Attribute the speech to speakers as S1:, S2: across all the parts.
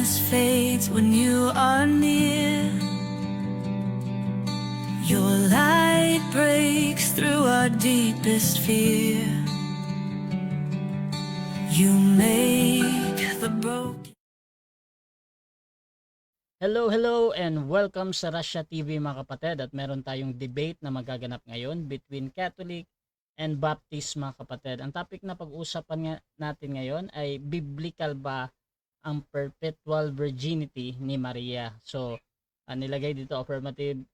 S1: darkness fades when you are near. Your light breaks through our deepest fear. You make the broken.
S2: Hello and welcome sa Russia TV mga kapatid, at meron tayong debate na magaganap ngayon between Catholic and Baptist mga kapatid. Ang topic na pag-uusapan natin ngayon ay biblical ba ang perpetual virginity ni Maria? So nilagay dito affirmative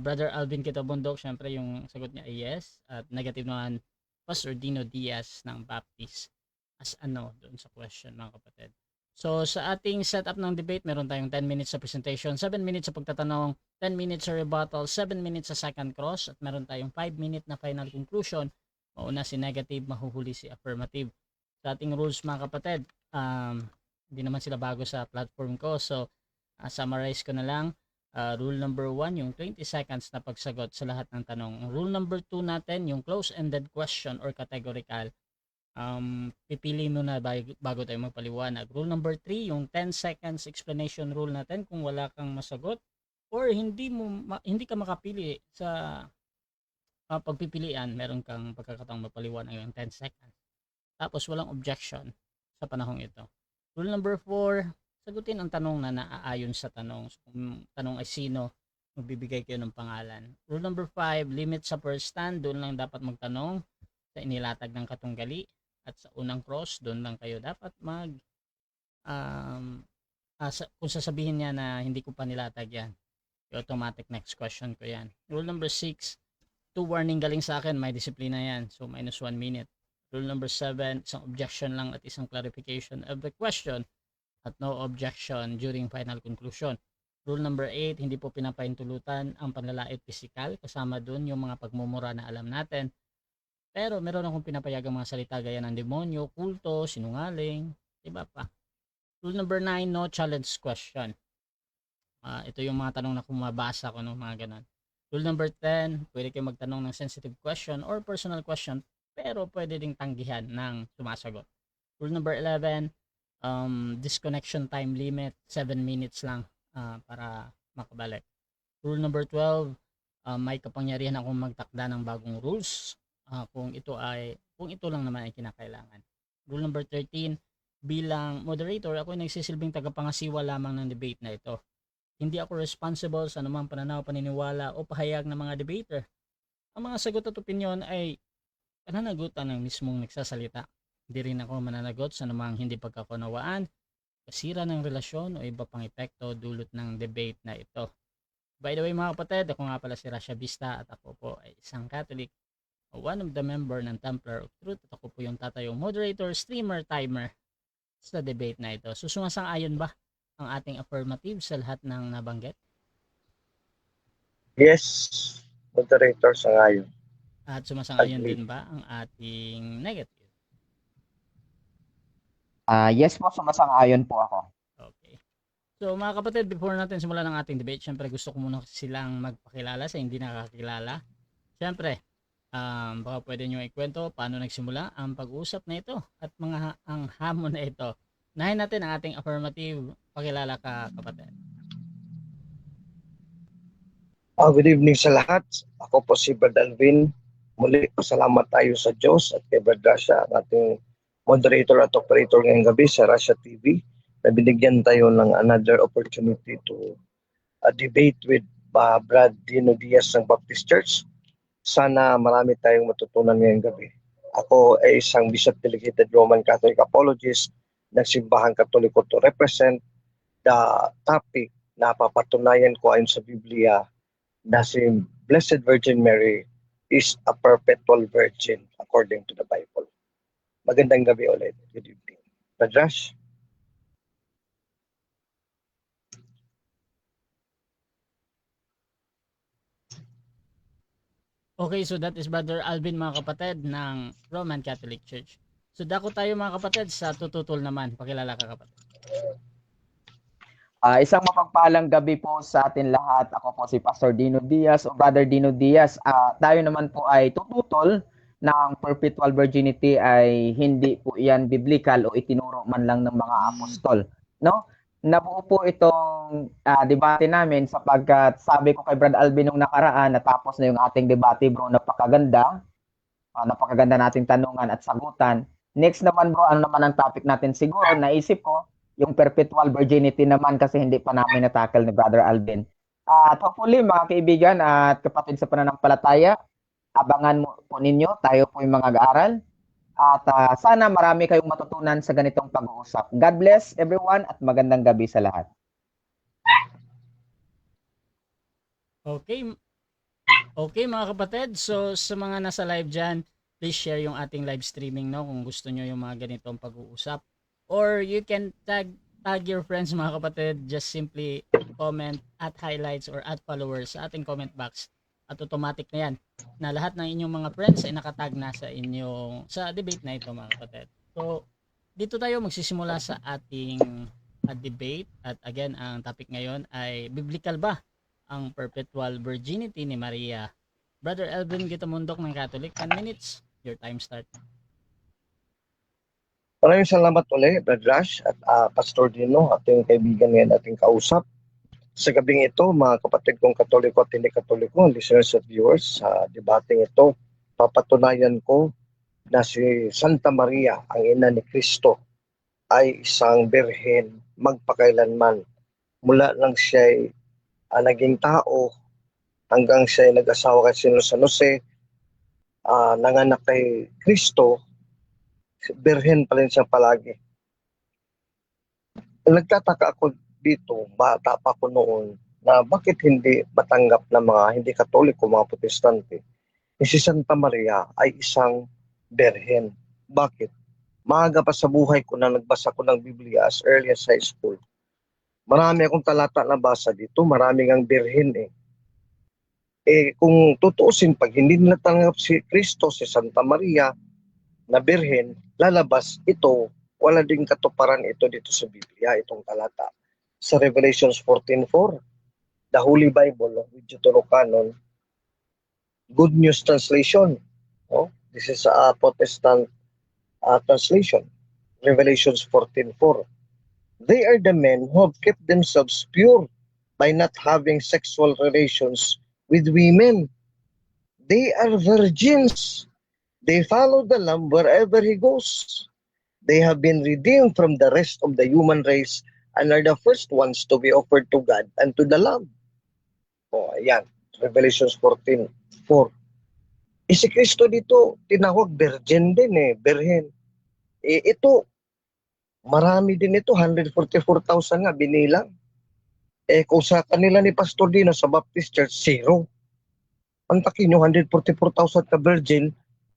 S2: Brother Alvin Kitabundok, syempre yung sagot niya ay yes, at negative naman Pastor Dino Diaz ng Baptist as ano doon sa question mga kapatid. So sa ating setup ng debate, meron tayong 10 minutes sa presentation, 7 minutes sa pagtatanong, 10 minutes sa rebuttal, 7 minutes sa second cross, at meron tayong 5 minute na final conclusion. Mauna si negative, mahuhuli si affirmative. Sa ating rules mga kapatid, hindi naman sila bago sa platform ko. So summarize ko na lang. Rule number 1, yung 20 seconds na pagsagot sa lahat ng tanong. Rule number 2 natin, yung close-ended question or categorical. Pipili muna bago tayo magpaliwanag. Rule number 3, yung 10 seconds explanation rule natin. Kung wala kang masagot or hindi ka makapili sa pagpipilian, meron kang pagkakataong mapaliwanag yung 10 seconds. Tapos walang objection sa panahong ito. Rule number 4, sagutin ang tanong na naaayon sa tanong. So, kung tanong ay sino, magbibigay kayo ng pangalan. Rule number 5, limit sa first stand. Doon lang dapat magtanong sa inilatag ng katunggali. At sa unang cross, doon lang kayo dapat kung sasabihin niya na hindi ko pa nilatag yan, automatic next question ko yan. Rule number 6, 2 warning galing sa akin, may disiplina yan, so minus 1 minute. Rule number 7, isang objection lang at isang clarification of the question at no objection during final conclusion. Rule number 8, hindi po pinapahintulutan ang panlalait pisikal, kasama dun yung mga pagmumura na alam natin. Pero meron akong pinapayagang mga salita gaya ng demonyo, kulto, sinungaling, iba pa. Rule number 9, no challenge question. Ito yung mga tanong na kung mabasa ko, no, mga ganun. Rule number 10, pwede kayo magtanong ng sensitive question or personal question, pero pwede ding tanggihan ng sumasagot. Rule number 11, disconnection time limit, 7 minutes lang para makabalik. Rule number 12, may kapangyarihan akong magtakda ng bagong rules kung ito lang naman ay kinakailangan. Rule number 13, bilang moderator, ako ay nagsisilbing tagapangasiwa lamang ng debate na ito. Hindi ako responsible sa anumang pananaw, paniniwala o pahayag ng mga debater. Ang mga sagot at opinyon ay pananagutan ng mismong nagsasalita. Hindi rin ako mananagot sa anumang hindi pagkakunawaan, kasira ng relasyon o iba pang epekto dulot ng debate na ito. By the way mga kapatid, ako nga pala si Rasha Vista at ako po ay isang Catholic, one of the member ng Templar of Truth, at ako po yung tatayong moderator, streamer, timer sa debate na ito. So sumasang-ayon ba ang ating affirmative sa lahat ng nabanggit?
S3: Yes, moderator sa ngayon.
S2: At sumasang-ayon din ba ang ating negative?
S4: Yes po, sumasang-ayon po ako.
S2: Okay. So mga kapatid, before natin simulan ang ating debate, syempre gusto ko muna silang magpakilala sa hindi nakakilala. Syempre, baka pwede nyo ikwento paano nagsimula ang pag-uusap na ito at ang hamon na ito. Nahin natin ang ating affirmative. Pakilala ka, kapatid.
S3: Good evening sa lahat. Ako po si Brad Alvin. Muli, pasalamat tayo sa Diyos at kay Brad Rasha, ang ating moderator at operator ngayong gabi sa Russia TV. Na binigyan tayo ng another opportunity to debate with Brad Dino Diaz ng Baptist Church. Sana marami tayong matutunan ngayong gabi. Ako ay isang Bishop Delegated Roman Catholic Apologist ng Simbahang Katoliko to represent the topic na papatunayan ko ayon sa Biblia na si Blessed Virgin Mary is a perpetual virgin according to the Bible. Magandang gabi ulit. Good evening. Radrash?
S2: Okay, so that is Brother Alvin mga kapatid ng Roman Catholic Church. So dako tayo mga kapatid sa tututol naman. Pakilala ka, kapatid.
S4: Isang mapagpalang gabi po sa atin lahat. Ako po si Pastor Dino Diaz o Brother Dino Diaz. Tayo naman po ay tututol ng perpetual virginity ay hindi po yan biblical o itinuro man lang ng mga apostol, no? nabuo po itong debate namin sapagkat sabi ko kay Brad Alvin nung nakaraan, natapos na yung ating debate bro, napakaganda. Napakaganda nating tanungan at sagutan. Next naman bro, ano naman ang topic natin? Siguro naisip ko yung perpetual virginity naman kasi hindi pa namin natakal ni Brother Alvin. At hopefully mga kaibigan at kapatid sa pananampalataya, abangan mo po ninyo, tayo po yung mga aaral. At sana marami kayong matutunan sa ganitong pag-uusap. God bless everyone at magandang gabi sa lahat.
S2: Okay. Okay mga kapatid, so sa mga nasa live dyan, please share yung ating live streaming, no, kung gusto nyo yung mga ganitong pag-uusap. Or you can tag your friends mga kapatid, just simply comment at highlights or at followers sa ating comment box. At automatic na yan, na lahat ng inyong mga friends ay nakatag na sa debate na ito mga kapatid. So, dito tayo magsisimula sa ating debate. At again, ang topic ngayon ay biblical ba ang perpetual virginity ni Maria? Brother Elvin Gitamundok ng Catholic, 10 minutes. Your time start.
S3: Maraming salamat ulit, Brad Rash at Pastor Dino, ating kaibigan ngayon, ating kausap. Sa gabing ito, mga kapatid kong Katoliko at hindi Katoliko, listeners at viewers, sa debating ito, papatunayan ko na si Santa Maria, ang ina ni Kristo, ay isang birhen magpakailanman. Mula nang siya ay naging tao, hanggang siya ay nag-asawa kay San Jose, nanganak kay Kristo, birhen pa rin siya palagi. Nagtataka ako dito, bata pa ko noon, na bakit hindi matanggap ng mga hindi Katoliko, mga Protestante, si Santa Maria ay isang berhen. Bakit? Maaga pa sa buhay ko na nagbasa ko ng Biblia as early as high school. Marami akong talata na basa dito, maraming ang berhen eh. Kung tutuusin, pag hindi nila tanggap si Kristo, si Santa Maria, na berhen, lalabas ito, wala ding katuparan ito dito sa Biblia, itong talata. Sa Revelations 14:4, the Holy Bible with Deuterocanon, Good News Translation. This is a Protestant translation. Revelations 14:4. They are the men who have kept themselves pure by not having sexual relations with women. They are virgins. They follow the Lamb wherever he goes. They have been redeemed from the rest of the human race and are the first ones to be offered to God and to the Lamb. Ayan, Revelations 14:4. Si Kristo dito, tinawag virgin din berhen. Ito, marami din ito, 144,000 nga binilang. Kung sa kanila ni Pastor Dino sa Baptist Church, 0. Ang takin nyo, 144,000 ka virgin,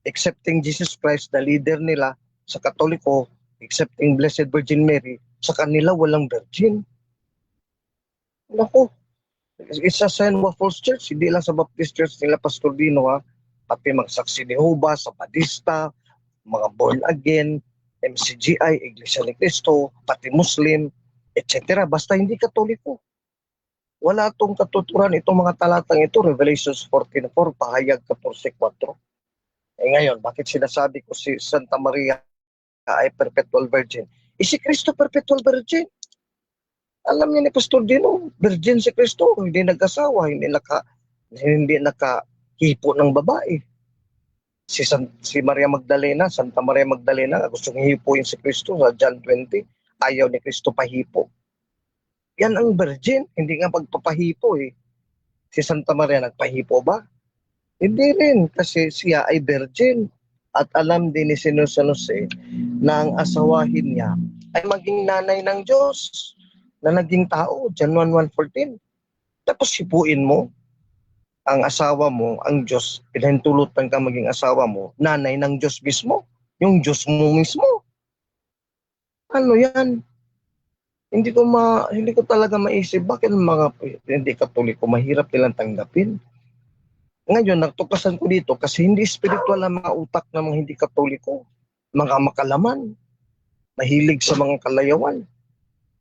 S3: accepting Jesus Christ, the leader nila sa Katoliko, accepting Blessed Virgin Mary, sa kanila walang virgin. Naku, it's a sign of a false church. Hindi lang sa Baptist Church nila Pastor Dino pati magsaksi ni Jehovah, sa Padista, mga born again, MCGI, Iglesia ni Cristo, pati Muslim, etc. Basta hindi Katoliko. Wala itong katuturan itong mga talatang ito. Revelations 14:4, pahayag 14:4. Ngayon, bakit sinasabi ko si Santa Maria ay perpetual virgin? Si Kristo perpetual virgin. Alam niya ni Pastor Dino, virgin si Kristo, hindi nag-asawa, hindi nakahipo ng babae. Si Maria Magdalena, Santa Maria Magdalena, gustong hipuin si Kristo sa John 20, ayaw ni Kristo pahipo. Yan ang virgin, hindi nga pagpapahipo Si Santa Maria nagpahipo ba? Hindi rin, kasi siya ay virgin. At alam din ni San Jose na ang asawahin niya ay maging nanay ng Diyos na naging tao, John 1:14. Tapos hipuin mo ang asawa mo, ang Diyos, pinahintulutan ka maging asawa mo, nanay ng Diyos mismo, yung Diyos mo mismo. Ano yan? Hindi ko talaga maisip bakit mga hindi Katoliko mahirap nilang tanggapin. Ngayon, nagtuklasan ko dito kasi hindi spiritual ang mga utak ng mga hindi Katoliko. Mga makalaman, mahilig sa mga kalayawan,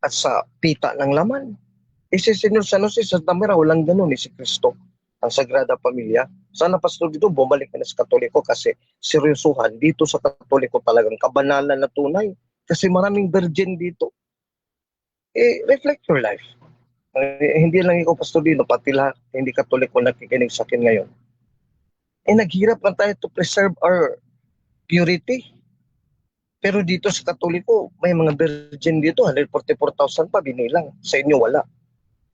S3: at sa pita ng laman. Si Senyor San Jose, sa Tamara, walang ganun si Kristo, ang Sagrada Pamilya. Sana Pastor dito, bumalik ka na sa Katoliko kasi seryosuhan dito sa Katoliko talagang kabanalan na tunay. Kasi maraming virgin dito. reflect your life. Hindi lang ikaw, Pastor Dino, pati lahat, hindi Katoliko nakikinig sa akin ngayon. Naghirap lang tayo to preserve our purity. Pero dito sa Katoliko, may mga virgin dito, 144,000 pa binilang. Sa inyo wala.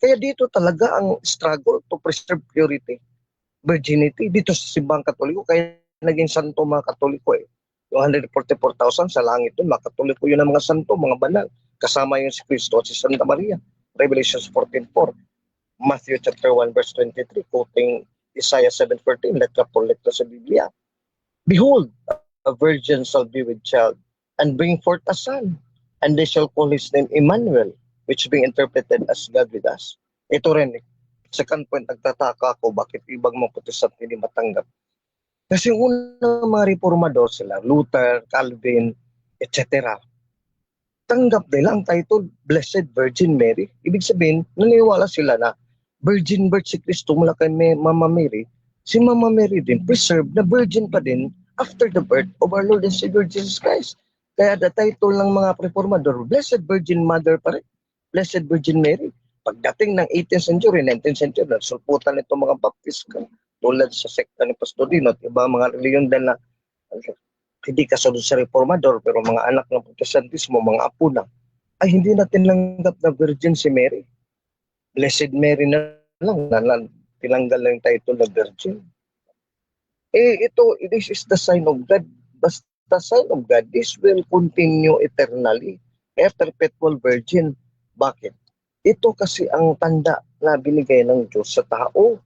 S3: Kaya dito talaga ang struggle to preserve purity, virginity. Dito sa simbang Katoliko, kaya naging santo mga Katoliko eh. Yung 144,000 sa langit doon, mga Katoliko yun ang mga santo, mga banal. Kasama yun si Cristo at si Santa Maria. Revelation 14:4. Matthew chapter 1 verse 23, quoting Isaiah 7:14, letra por letra sa Biblia. Behold, a virgin shall be with child, and bring forth a son, and they shall call his name Emmanuel, which being interpreted as God with us. Ito rin, second point, nagtataka ako bakit ibang mga Protestant hindi matanggap. Kasi yung unang mga reformador sila, Luther, Calvin, etc., tanggap nila ang title Blessed Virgin Mary. Ibig sabihin, naniwala sila na virgin birth si Kristo mula kay Mama Mary. Si Mama Mary din, preserved na virgin pa din after the birth of our Lord and Savior Jesus Christ. Kaya the title ng mga reformador, Blessed Virgin Mother pa rin, Blessed Virgin Mary. Pagdating ng 18th century, 19th century, nagsulputan itong mga Baptist tulad sa sekta ni Pastor Dino at iba mga reliyon din na hindi kasunod sa reformador pero mga anak ng Protestantismo, mga apo na, ay hindi natin langgap na virgin si Mary. Blessed Mary na lang, tinanggal lang yung title na virgin. This is the sign of God. The sign of God, this will continue eternally. Perpetual virgin. Bakit? Ito kasi ang tanda na binigay ng Diyos sa tao.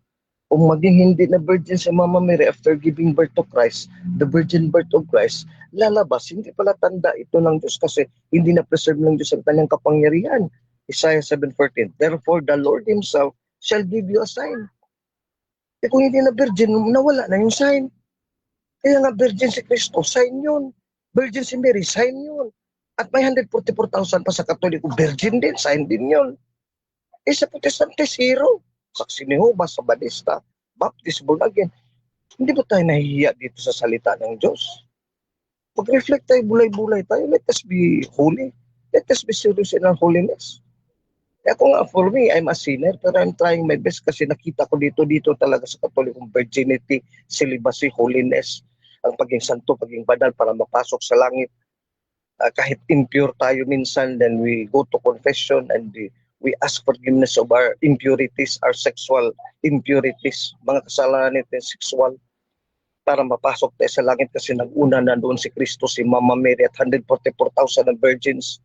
S3: Kung maging hindi na virgin si Mama Mary after giving birth to Christ, the virgin birth of Christ, lalabas. Hindi pala tanda ito ng Diyos kasi hindi na preserve ng Diyos ang kanyang kapangyarihan. Isaiah 7:14, therefore the Lord Himself shall give you a sign. Kung hindi na virgin, nawala na yung sign. Kaya nga virgin si Kristo, sign yun. Virgin si Mary, sign yun. At may 144,000 pa sa Katoliko, virgin din, sign din yun. Sa Protestante, zero. Saksi ni Jehovah, Sabadista, Baptist, born again. Hindi ba tayo nahihiya dito sa salita ng Diyos? Pag-reflect tayo, bulay-bulay tayo, let us be holy. Let us be serious in our holiness. Kaya kung nga, for me, I'm a sinner, pero I'm trying my best kasi nakita ko dito talaga sa Katolikong virginity, celibacy, holiness, ang paging santo, paging banal para mapasok sa langit. Kahit impure tayo minsan, then we go to confession and we ask forgiveness of our impurities, our sexual impurities, mga kasalanan natin sexual, para mapasok tayo sa langit kasi nag-una na doon si Kristo, si Mama Mary at 144,000 na virgins.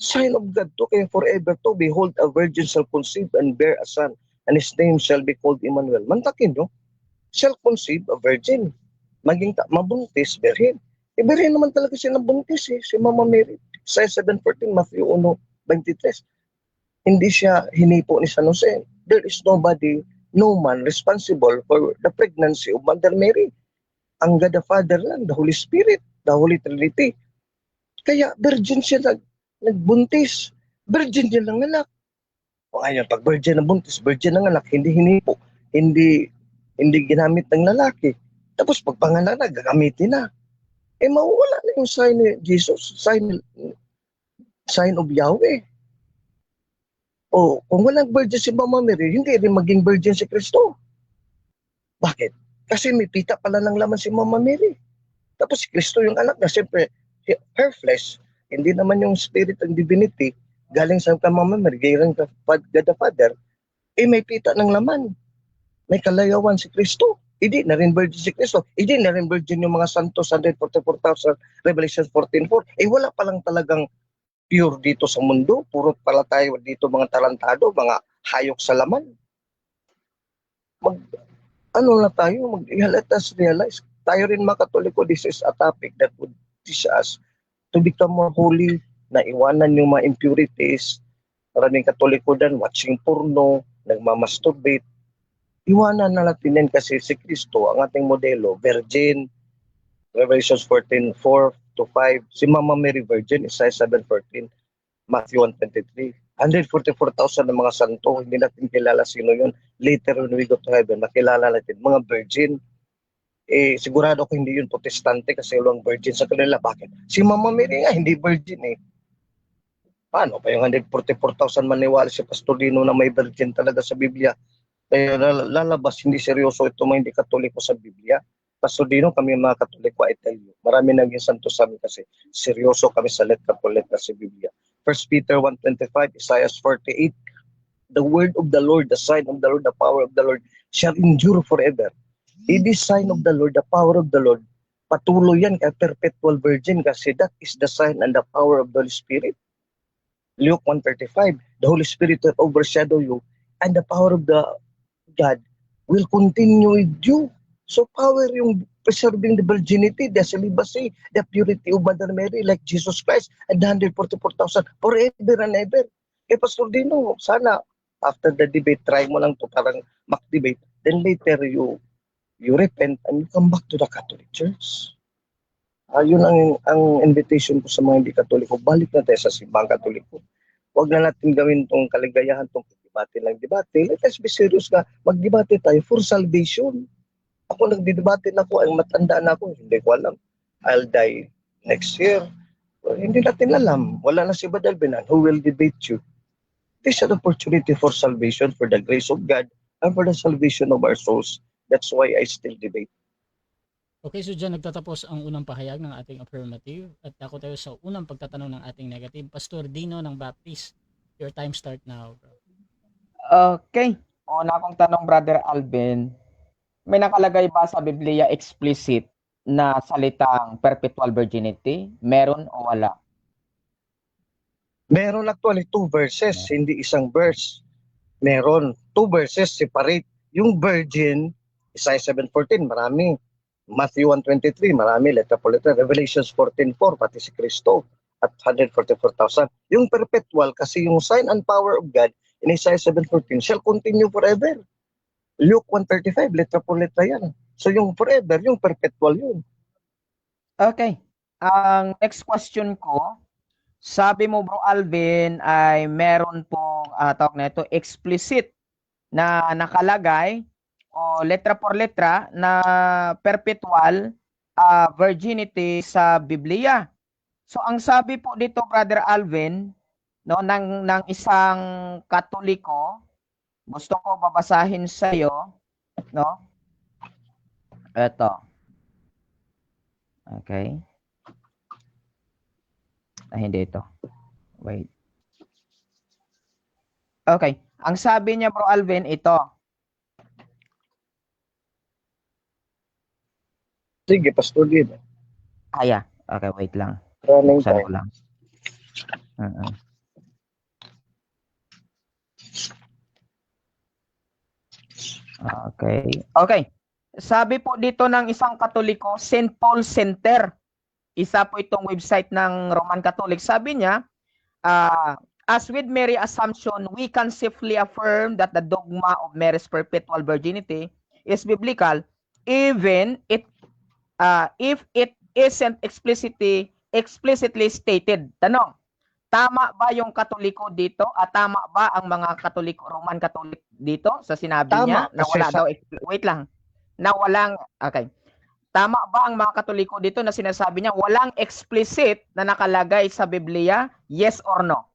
S3: Sign of God to, kaya forever to, behold, a virgin shall conceive and bear a son, and his name shall be called Emmanuel. Mantakin nyo, shall conceive a virgin, maging mabuntis, berhin. Berhin naman talaga siya nabuntis si Mama Mary. Isaiah 7:14, Matthew 1:23. Hindi siya hinipo ni San Jose. There is nobody, no man responsible for the pregnancy of Mother Mary. Ang God the Father lang, the Holy Spirit, the Holy Trinity. Kaya virgin siya nagbuntis. Virgin din ng anak. O ngayon, pag virgin na buntis, virgin ng anak, hindi hinipo, hindi ginamit ng lalaki. Tapos pag panganak na, gagamitin na. Mawawala na yung sign ni Jesus, sign of Yahweh. O kung walang virgin si Mama Mary, hindi rin maging virgin si Kristo. Bakit? Kasi may pita pala ng laman si Mama Mary. Tapos si Kristo yung anak na, siyempre, her flesh, hindi naman yung spirit and divinity, galing sa Mama Mary, galing sa God the Father, may pita ng laman. May kalayawan si Kristo. Hindi na rin virgin si Kristo. Hindi na rin virgin yung mga santos, 144,000, Revelation 14:4. Wala palang talagang pure dito sa mundo. Puro pala tayo dito mga tarantado, mga hayok sa laman. Let us realize, tayo rin mga Katoliko, this is a topic that would teach us to become more holy, na iwanan yung mga impurities. Maraming Katoliko din, watching porno, nagmamasturbate. Iwanan na natin din kasi si Kristo, ang ating modelo, virgin, Revelation 14:4-5. Si Mama Mary Virgin, Isaiah 7:14, Matthew 1:23. 144,000 ng mga santo, hindi natin kilala sino yun. Later when we go to heaven, makilala natin, mga virgin. Sigurado ko hindi yun Protestante kasi walang virgin sa kanila. Bakit? Si Mama Mary nga, hindi virgin Paano pa yung 144,000 maniwala si Pastor Dino na may virgin talaga sa Biblia? Kaya lalabas, hindi seryoso ito mga hindi Katoliko sa Biblia. Pastor Dino, kami mga Katoliko, I tell you, marami naging santo sa amin kasi seryoso kami sa letra po letra sa Biblia. 1 Peter 1:25, Isaiah 48, the word of the Lord, the sign of the Lord, the power of the Lord shall endure forever. It is sign of the Lord, the power of the Lord. Patuloy yan kay perpetual virgin kasi that is the sign and the power of the Holy Spirit. Luke 1:35, the Holy Spirit will overshadow you and the power of the God will continue with you. So power yung preserving the virginity, the celibacy, the purity of Mother Mary like Jesus Christ and the 144,000 forever and ever. Kaya Pastor Dino, sana after the debate, try mo lang to parang mock-debate, then later you repent and you come back to the Catholic Church. Yun ang invitation ko sa mga hindi Katoliko. Balik na tayo sa simbang Katoliko. Huwag na natin gawin tong kaligayahan, tong debate lang debate. Let us be serious ka. Mag-debate tayo for salvation. Ako nagdidebate na ako, ang matanda na ako, hindi ko alam. I'll die next year. Well, hindi natin alam. Wala na si Brother Alvin. Who will debate you? This is an opportunity for salvation, for the grace of God, and for the salvation of our souls. That's why I still debate.
S2: Okay, so dyan nagtatapos ang unang pahayag ng ating affirmative at ako tayo sa unang pagtatanong ng ating negative. Pastor Dino ng Baptist, your time start now, bro.
S4: Okay. Una akong tanong, Brother Alvin, may nakalagay ba sa Biblia explicit na salitang perpetual virginity? Meron o wala?
S3: Meron actually 2 verses, hindi isang verse. Meron 2 verses separate. Yung virgin, Isaiah 7:14, marami. Matthew 1:23, marami, letra po letra. Revelations 14:4, pati si Kristo at 144,000. Yung perpetual, kasi yung sign and power of God in Isaiah 7:14 shall continue forever. Luke 1:35, letra po letra yan. So yung forever, yung perpetual yun.
S4: Okay. Ang next question ko, sabi mo Bro Alvin ay meron pong tawag na ito explicit na nakalagay o letra por letra na perpetual virginity sa Biblia. So ang sabi po dito Brother Alvin no ng isang Katoliko, gusto ko babasahin sa iyo, no? Ito. Okay. Hindi ito. Wait. Okay. Ang sabi niya Bro Alvin, ito.
S3: Sige, Pastor Dino.
S4: Yeah. Okay, wait lang.
S3: Running
S4: Buksan
S3: time.
S4: ko lang. Okay. Okay. Sabi po dito ng isang Katoliko, St. Paul Center. Isa po itong website ng Roman Catholic. Sabi niya, as with Mary assumption, we can safely affirm that the dogma of Mary's perpetual virginity is biblical, even if it isn't explicitly stated. Tanong, tama ba yung Katoliko dito? At tama ba ang mga Katoliko, Roman Catholic dito sa sinabi niya? Na wala daw, wait lang. Na walang, okay. Tama ba ang mga Katoliko dito na sinasabi niya walang explicit na nakalagay sa Biblia? Yes or no?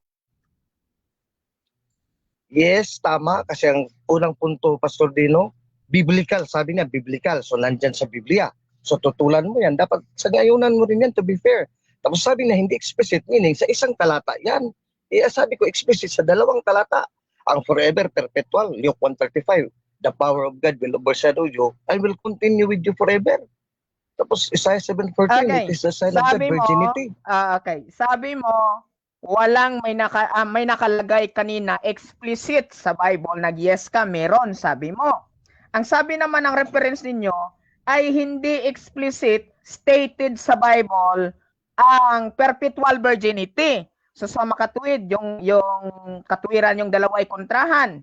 S3: Yes, tama. Kasi ang unang punto, Pastor Dino, biblical. Sabi niya, biblical. So, nandyan sa Biblia. So, tutulan mo yan. Dapat sa ngayunan mo rin yan, to be fair. Tapos sabi niya, hindi explicit, meaning sa isang talata yan. Sabi ko, explicit sa 2 talata. Ang forever, perpetual, Luke 1:35. The power of God will overshadow you and will continue with you forever. Tapos Isaiah 7:14,
S4: Okay.
S3: it is the sign of the virginity.
S4: Okay. Sabi mo, walang may nakalagay kanina explicit sa Bible, nag-yes ka, meron, sabi mo. Ang sabi naman ng reference ninyo ay hindi explicit stated sa Bible ang perpetual virginity. So sa makatuwid, yung katuwiran yung dalawa ay kontrahan.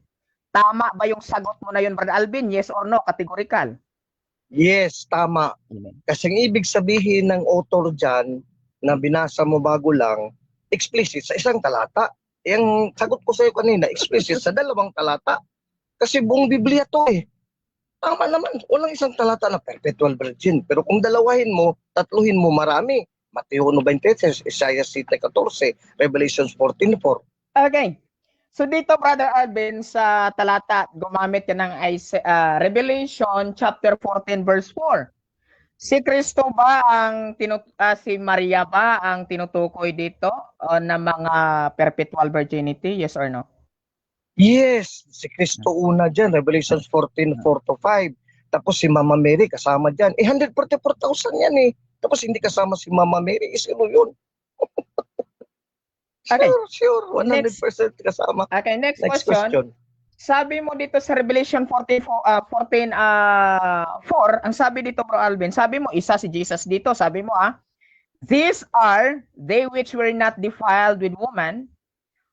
S4: Tama ba yung sagot mo na yun, Brother Alvin? Yes or no? Categorical?
S3: Yes, tama. Kasi ang ibig sabihin ng author dyan na binasa mo bago lang, explicit sa isang talata. Yung sagot ko sa iyo kanina, explicit sa 2 talata. Kasi buong Biblia to eh. Tama naman, walang isang talata na perpetual virgin. Pero kung dalawahin mo, tatluhin mo, marami. Mateo 1:23, Isaiah 7:14, Revelations 14:4.
S4: Okay. So dito, Brother Alvin, sa talata, gumamit ka ng Revelation chapter 14 verse 4. Si Kristo ba ang si Maria ba ang tinutukoy dito na mga perpetual virginity? Yes or no?
S3: Yes, si Kristo una dyan, Revelations 14:4-5. Tapos si Mama Mary kasama dyan. 144,000 yan eh. Tapos hindi kasama si Mama Mary. Sino yun?
S4: Okay.
S3: Sure. 100% kasama.
S4: Okay, next
S3: Next
S4: question.
S3: question.
S4: Sabi mo dito sa Revelation 14:4, ang sabi dito, Bro Alvin, sabi mo isa si Jesus dito, sabi mo these are they which were not defiled with woman,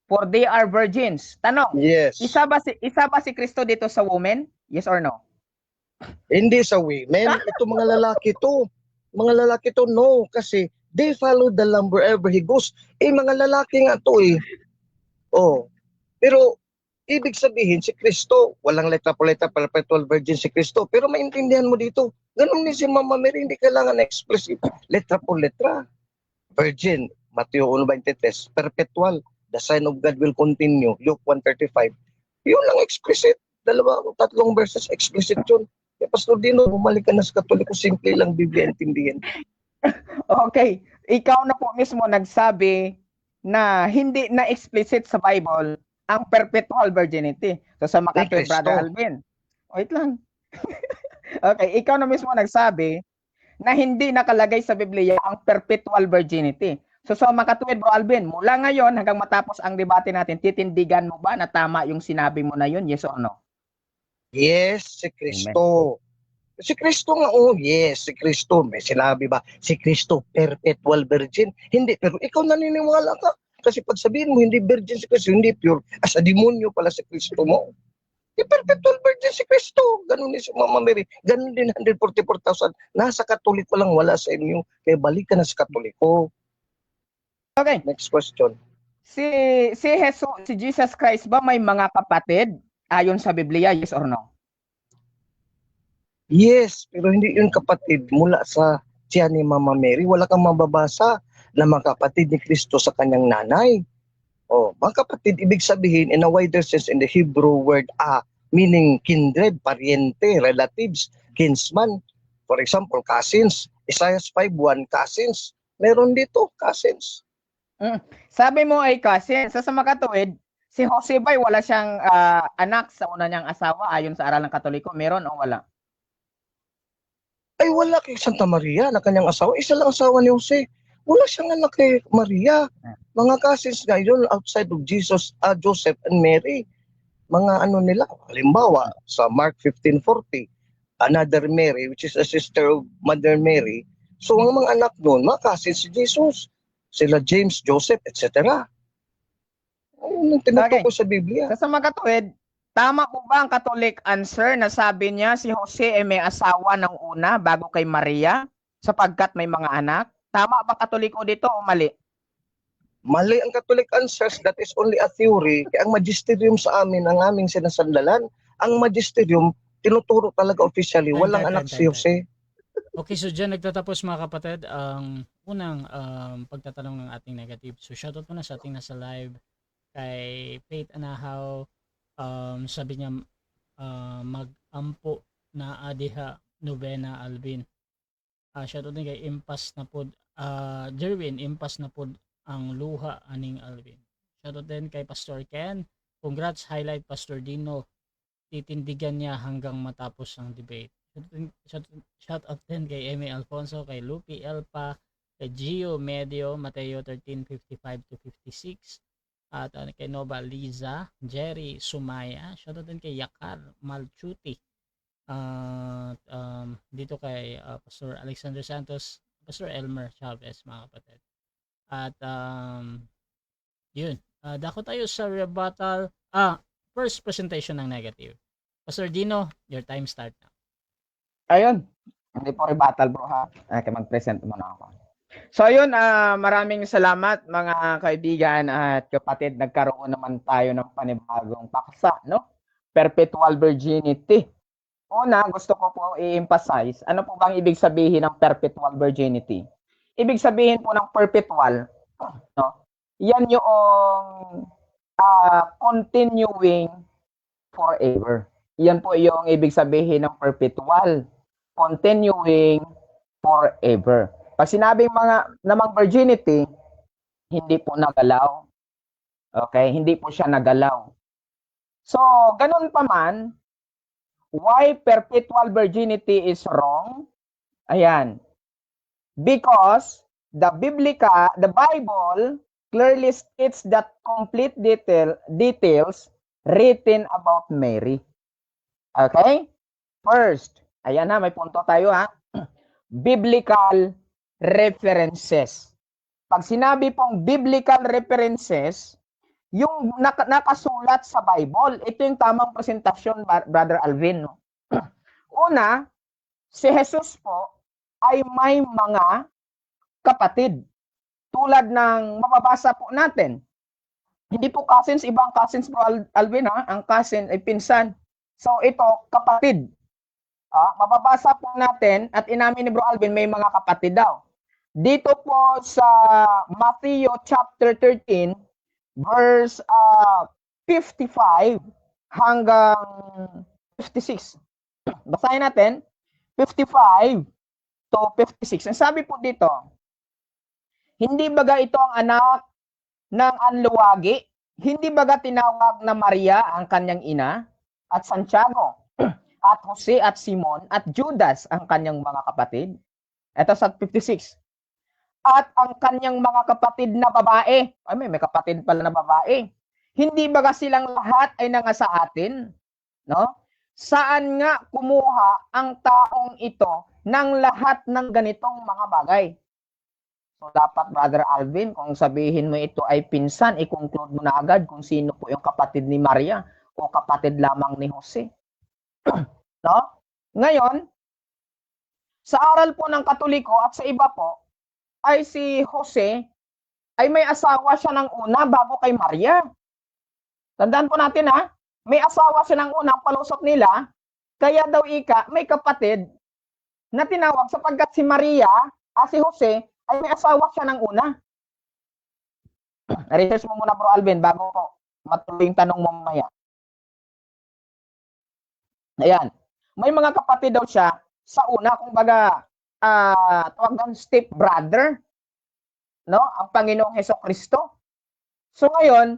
S4: for they are virgins. Tanong,
S3: Yes.
S4: isa ba si Kristo dito sa woman? Yes or no?
S3: Hindi sa women. Ito mga lalaki to. Mga lalaki to, no. Kasi they follow the Lamb wherever he goes. Mga lalaki nga to eh. Oh. Pero, ibig sabihin, si Kristo, walang letra po letra, perpetual virgin si Kristo. Pero maintindihan mo dito, ganun din si Mama Mary, hindi kailangan na explicit. Letra po letra. Virgin, Mateo 1:23, perpetual, the sign of God will continue, Luke 1:35. Yun lang explicit. Tatlong verses explicit yun. Kaya Pastor Dino, bumalik ka na sa Katoliko, simple lang Biblia intindihin.
S4: Okay, ikaw na po mismo nagsabi na hindi na explicit sa Bible ang perpetual virginity. So sa makatwid, Brother Alvin. Wait lang. Okay, ikaw na mismo nagsabi na hindi nakalagay sa Biblia ang perpetual virginity. So sa makatwid, Bro Alvin, mula ngayon hanggang matapos ang debate natin, titindigan mo ba na tama yung sinabi mo na yun? Yes or no?
S3: Yes, si Kristo. Si Kristo nga, yes, si Kristo. May sinabi ba, si Kristo, perpetual virgin? Hindi, pero ikaw naniniwala ka. Kasi pag sabihin mo, hindi virgin si Kristo, hindi pure, as a demonyo pala si Kristo mo. Perpetual virgin si Kristo. Ganun din si Mama Mary. Ganun din 144,000. Nasa Katoliko lang, wala sa inyo. Kaya balik ka na sa Katoliko.
S4: Okay.
S3: Next question.
S4: Si Jesus Christ ba may mga kapatid ayon sa Biblia, yes or no?
S3: Yes, pero hindi yun kapatid mula sa tiyan ni Mama Mary. Wala kang mababasa na mga kapatid ni Kristo sa kanyang nanay. Mga kapatid, ibig sabihin in a wider sense in the Hebrew word meaning kindred, pariente, relatives, kinsman. For example, cousins. Isaiah 5:1, cousins. Meron dito, cousins.
S4: Sabi mo ay cousins. Sa makatuwid, si Jose ba wala siyang anak sa una niyang asawa ayon sa aral ng Katoliko? Meron o wala?
S3: Ay wala kay Santa Maria na kanyang asawa. Isa lang asawa ni Jose. Wala siyang anak kay Maria. Mga cousins ngayon outside of Jesus, Joseph and Mary. Mga nila, halimbawa sa Mark 15:40, another Mary which is a sister of Mother Mary. So ang mga anak noon, mga cousins si Jesus. Sila James, Joseph, etc. Ayun ang tinutukoy sa Biblia.
S4: Sa makatuwid, tama po ba ang Catholic answer na sabi niya si Jose ay may asawa ng una bago kay Maria sapagkat may mga anak? Tama ba Katoliko dito o mali?
S3: Mali ang Catholic answers, that is only a theory. Kaya ang magisterium sa amin, ang aming sinasandalan, ang magisterium, tinuturo talaga officially, walang anak si Jose.
S2: Okay, so dyan nagtatapos mga kapatid ang unang pagtatanong ng ating negative. So shoutout muna sa ating nasa live kay Faith Anahaw. Sabi niya mag-ampo na adiha Novena Alvin. Shoutout din kay Impas na pod Jerwin, Impas na pod ang luha aning Alvin. Shoutout din kay Pastor Ken. Congrats, highlight Pastor Dino. Titindigan niya hanggang matapos ang debate. Shoutout din kay Amy Alfonso, kay Lupi Elpa, kay Gio Medio, Mateo 13:55-56, at kay Nova Liza, Jerry Sumaya. Shoutout din kay Yakar Malchuti. Dito kay Pastor Alexander Santos, Pastor Elmer Chavez, mga kapatid. At yun, dako tayo sa rebuttal. First presentation ng negative. Pastor Dino, your time start now.
S4: Ayun, hindi po rebuttal bro ha. Okay, mag-present muna ako. So ayun, maraming salamat mga kaibigan at kapatid. Nagkaroon naman tayo ng panibagong paksa, no? Perpetual virginity. Una, gusto ko po i-emphasize, ano po bang ibig sabihin ng perpetual virginity? ibig sabihin po ng perpetual, no? Yan yung continuing forever. Yan po yung ibig sabihin ng perpetual, continuing forever. Pag sinabing namang virginity, hindi po nagalaw. Okay? Hindi po siya nagalaw. So, ganun pa man, why perpetual virginity is wrong? Ayan. Because the Bible clearly states that complete details written about Mary. Okay? First, ayan na, may punto tayo ha. Biblical references. Pag sinabi pong biblical references, yung nakasulat sa Bible, ito yung tamang presentasyon, Brother Alvin. No? Una, si Jesus po ay may mga kapatid. Tulad ng mababasa po natin. Hindi po cousins, ibang cousins po Alvin ha. Ang cousin ay pinsan. So ito, kapatid. Mababasa po natin at inamin ni Bro Alvin may mga kapatid daw. Dito po sa Matthew chapter 13, verse 55 hanggang 56. Basahin natin, 55 to 56. Ang sabi po dito, hindi baga ito ang anak ng anluwagi? Hindi baga tinawag na Maria ang kanyang ina? At Santiago, at Jose at Simon, at Judas ang kanyang mga kapatid? Ito sa 56. At ang kanyang mga kapatid na babae, ay may kapatid pala na babae, hindi baga silang lahat ay nangasa atin? No? Saan nga kumuha ang taong ito ng lahat ng ganitong mga bagay? So dapat, Brother Alvin, kung sabihin mo ito ay pinsan, i-conclude mo na agad kung sino po yung kapatid ni Maria o kapatid lamang ni Jose. No? Ngayon, sa aral po ng Katoliko at sa iba po, ay si Jose ay may asawa siya ng una bago kay Maria. Tandaan po natin ha, may asawa siya ng una, ang palusot nila, kaya daw may kapatid na tinawag sapagkat si Maria, si Jose, ay may asawa siya ng una. Na-research mo muna Bro Alvin bago ko matuloy yung tanong mo mamaya. Ayan, may mga kapatid daw siya sa una, kumbaga, tawag doon step brother, no? Ang Panginoong Hesukristo. So ngayon,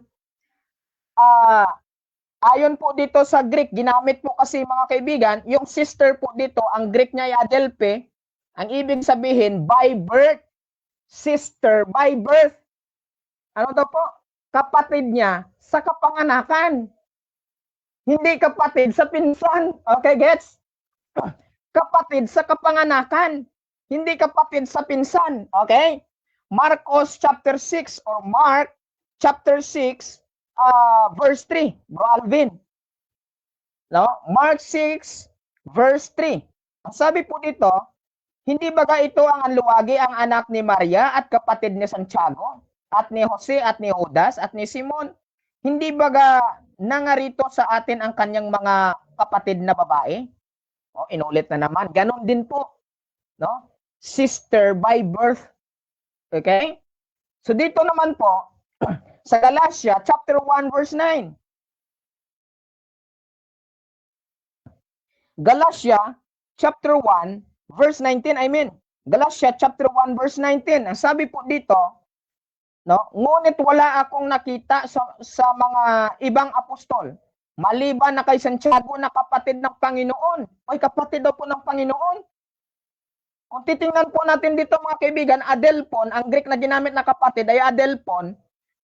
S4: ayon po dito sa Greek, ginamit po kasi mga kaibigan, yung sister po dito, ang Greek niya ay adelpe, ang ibig sabihin by birth, sister by birth. Ano daw po? Kapatid niya sa kapanganakan. Hindi kapatid sa pinsan. Okay, gets? Kapatid sa kapanganakan. Hindi kapatid sa pinsan. Okay? Marcos chapter 6 or Mark chapter 6 verse 3. Bro Alvin. No? Mark 6 verse 3. Ang sabi po dito, hindi baga ito ang anluwagi ang anak ni Maria at kapatid ni Santiago at ni Jose at ni Judas at ni Simon? Hindi baga nangarito sa atin ang kanyang mga kapatid na babae? O, inulit na naman. Ganon din po. No? Sister by birth. Okay? So dito naman po, sa Galatia chapter 1 verse 9. Galatia chapter 1 verse 19, Galatia chapter 1 verse 19. Ang sabi po dito, no, ngunit wala akong nakita sa mga ibang apostol maliban na kay Santiago na kapatid ng Panginoon. Ay, kapatid daw po ng Panginoon. Kung titingnan po natin dito mga kaibigan, adelpon, ang Greek na ginamit na kapatid ay adelpon,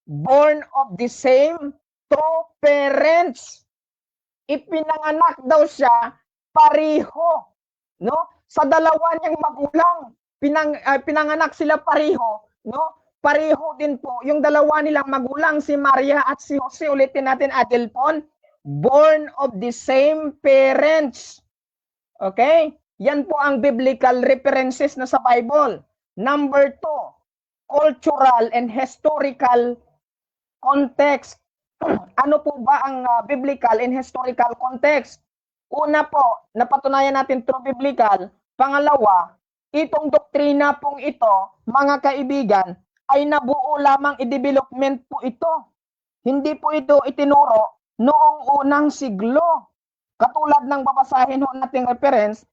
S4: born of the same two parents. Ipinanganak daw siya pareho, no? Sa dalawa niyang magulang, pinanganak sila pareho, no? Pareho din po yung dalawa nilang magulang, si Maria at si Jose. Ulitin natin, adelpon, born of the same parents. Okay? Yan po ang biblical references na sa Bible. Number 2, cultural and historical context. Ano po ba ang biblical and historical context? Una po, napatunayan natin through biblical. Pangalawa, itong doktrina pong ito, mga kaibigan, ay nabuo lamang i-development po ito. Hindi po ito itinuro noong unang siglo. Katulad ng babasahin ho nating reference,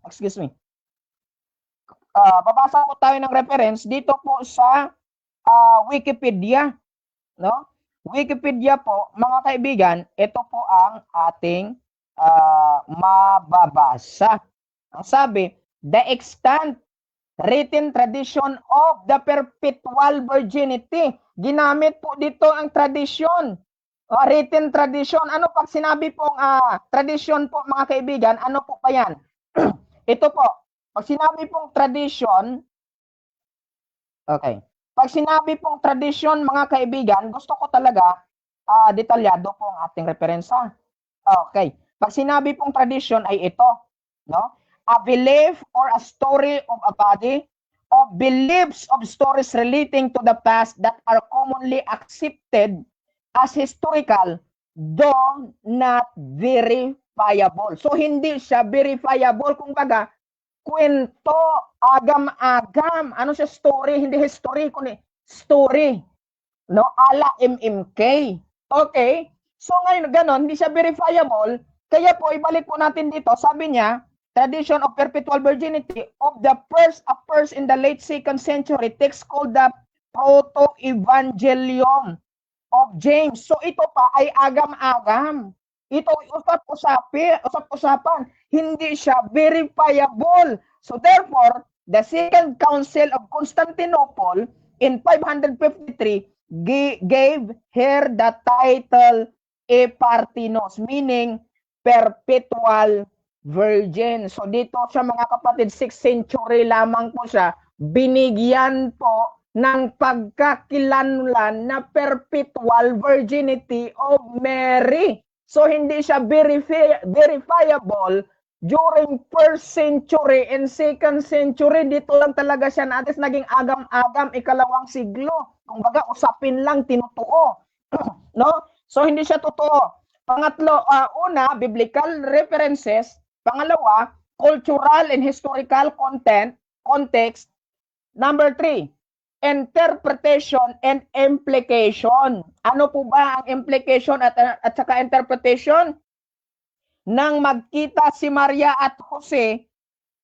S4: excuse me, babasa po tayo ng reference dito po sa Wikipedia. No? Wikipedia po, mga kaibigan, ito po ang ating mababasa. Ang sabi, the extant written tradition of the perpetual virginity. Ginamit po dito ang tradisyon. Written tradition. Ano pag sinabi pong tradition po, mga kaibigan, ano po pa yan? Ito po, pag sinabi pong tradition, okay. Pag sinabi pong tradition, mga kaibigan, gusto ko talaga detalyado po ang ating referensya. Okay. Pag sinabi pong tradition ay ito, no? A belief or a story of a body, of beliefs of stories relating to the past that are commonly accepted as historical, though not verifiable. So, hindi siya verifiable. Kung baga, kwento, agam-agam. Ano siya? Story, hindi history, kundi story. No? Ala MMK. Okay? So ngayon, ganon, hindi siya verifiable. Kaya po, ibalik po natin dito. Sabi niya, tradition of perpetual virginity of the first in the late 2nd century, text called the Proto-Evangelium of James. So ito pa ay agam-agam. Ito usap-usapan. Hindi siya verifiable. So therefore, the Second Council of Constantinople in 553 gave her the title Epartinos, meaning perpetual virgin. So dito siya, mga kapatid, 6th century lamang po siya, binigyan po ng pagkakilanlan na perpetual virginity of Mary. So hindi siya verifiable during 1st century and 2nd century. Dito lang talaga siya natin naging agam-agam 2nd siglo. Kung baga, usapin lang, tinutuo. No? So hindi siya totoo. Pangatlo, una, biblical references. Pangalawa, cultural and historical context. Number 3, interpretation and implication. Ano po ba ang implication at saka interpretation? Nang magkita si Maria at Jose,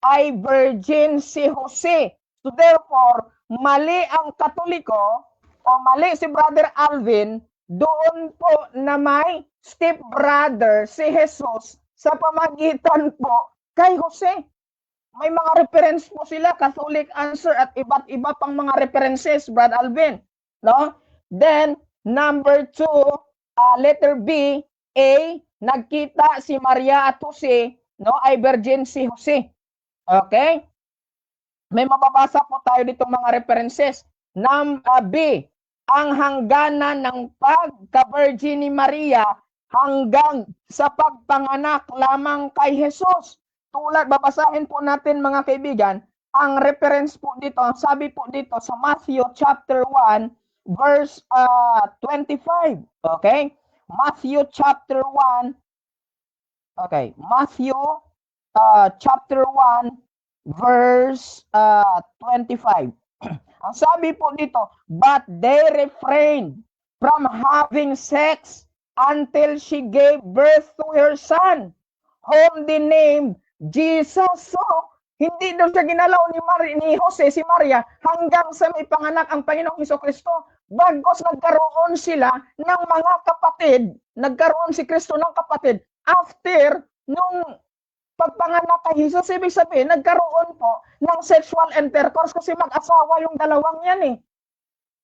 S4: ay virgin si Jose. So therefore, mali ang Katoliko o mali si Brother Alvin doon po na may stepbrother si Jesus sa pamagitan po kay Jose. May mga reference po sila, Catholic answer at iba't iba pang mga references, Brad Alvin. No? Then, number 2, letter B, A, nagkita si Maria at Jose, no? Ay virgin si Jose. Okay? May mababasa po tayo ditong mga references. B, ang hangganan ng pagka-virgin ni Maria hanggang sa pagpanganak lamang kay Jesus. Tulad, babasahin po natin, mga kaibigan, ang reference po dito, ang sabi po dito sa Matthew chapter 1, verse 25. Okay? Matthew chapter 1, okay, Matthew chapter 1, verse 25. Ang sabi po dito, but they refrained from having sex until she gave birth to her son, whom they named Jesus. So, hindi daw siya ginalaw ni Jose, si Maria, hanggang sa may panganak ang Panginoong Hesukristo. Bagos nagkaroon sila ng mga kapatid, nagkaroon si Kristo ng kapatid after nung pagpanganak kay Jesus. Ibig sabihin, nagkaroon po ng sexual intercourse kasi mag-asawa yung dalawang yan eh.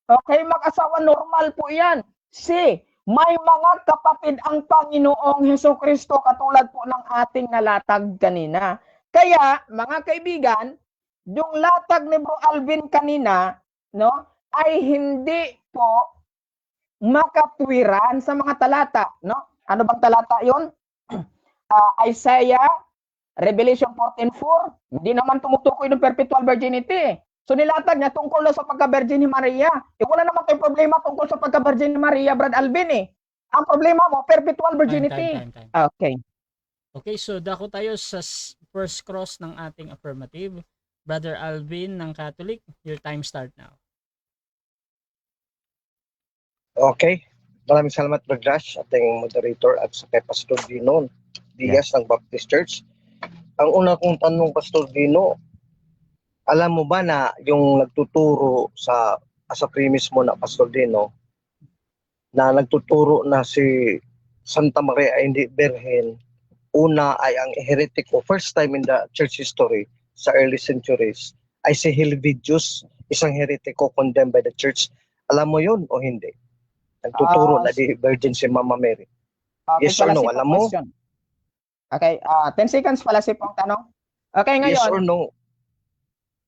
S4: Okay, mag-asawa, normal po yan. C, may mga kapatid ang Panginoong Hesukristo katulad po ng ating nalatag kanina. Kaya, mga kaibigan, yung latag ni Bro Alvin kanina, no, ay hindi po makatwiran sa mga talata, no? Ano bang talata 'yon? Isaiah, Revelation 14:4, hindi naman tumutukoy ng perpetual virginity. So nilatag niya tungkol sa pagka-virgin ni Maria. Wala naman tayong problema tungkol sa pagka-virgin ni Maria, Brad Alvin eh. Ang problema mo, perpetual virginity.
S2: Time.
S4: Okay.
S2: Okay, so dako tayo sa first cross ng ating affirmative. Brother Alvin ng Catholic, your time start now.
S3: Okay. Maraming salamat, Brother Josh, ating moderator at sa kay Pastor Dino Diaz ng Baptist Church. Ang una kong tanong, Pastor Dino, alam mo ba na yung nagtuturo sa premise mo na, Pastor Dino, na nagtuturo na si Santa Maria ay hindi birhen, una ay ang heretiko, first time in the church history sa early centuries, ay si Helvidius, isang heretiko condemned by the church. Alam mo yun o hindi? Nagtuturo na di virgin si Mama Mary.
S4: Okay,
S3: Yes or no?
S4: fallacy
S3: Alam
S4: po
S3: mo?
S4: question. Okay, 10 seconds fallacy pong tanong. Okay,
S3: Yes or
S4: ngayon,
S3: no?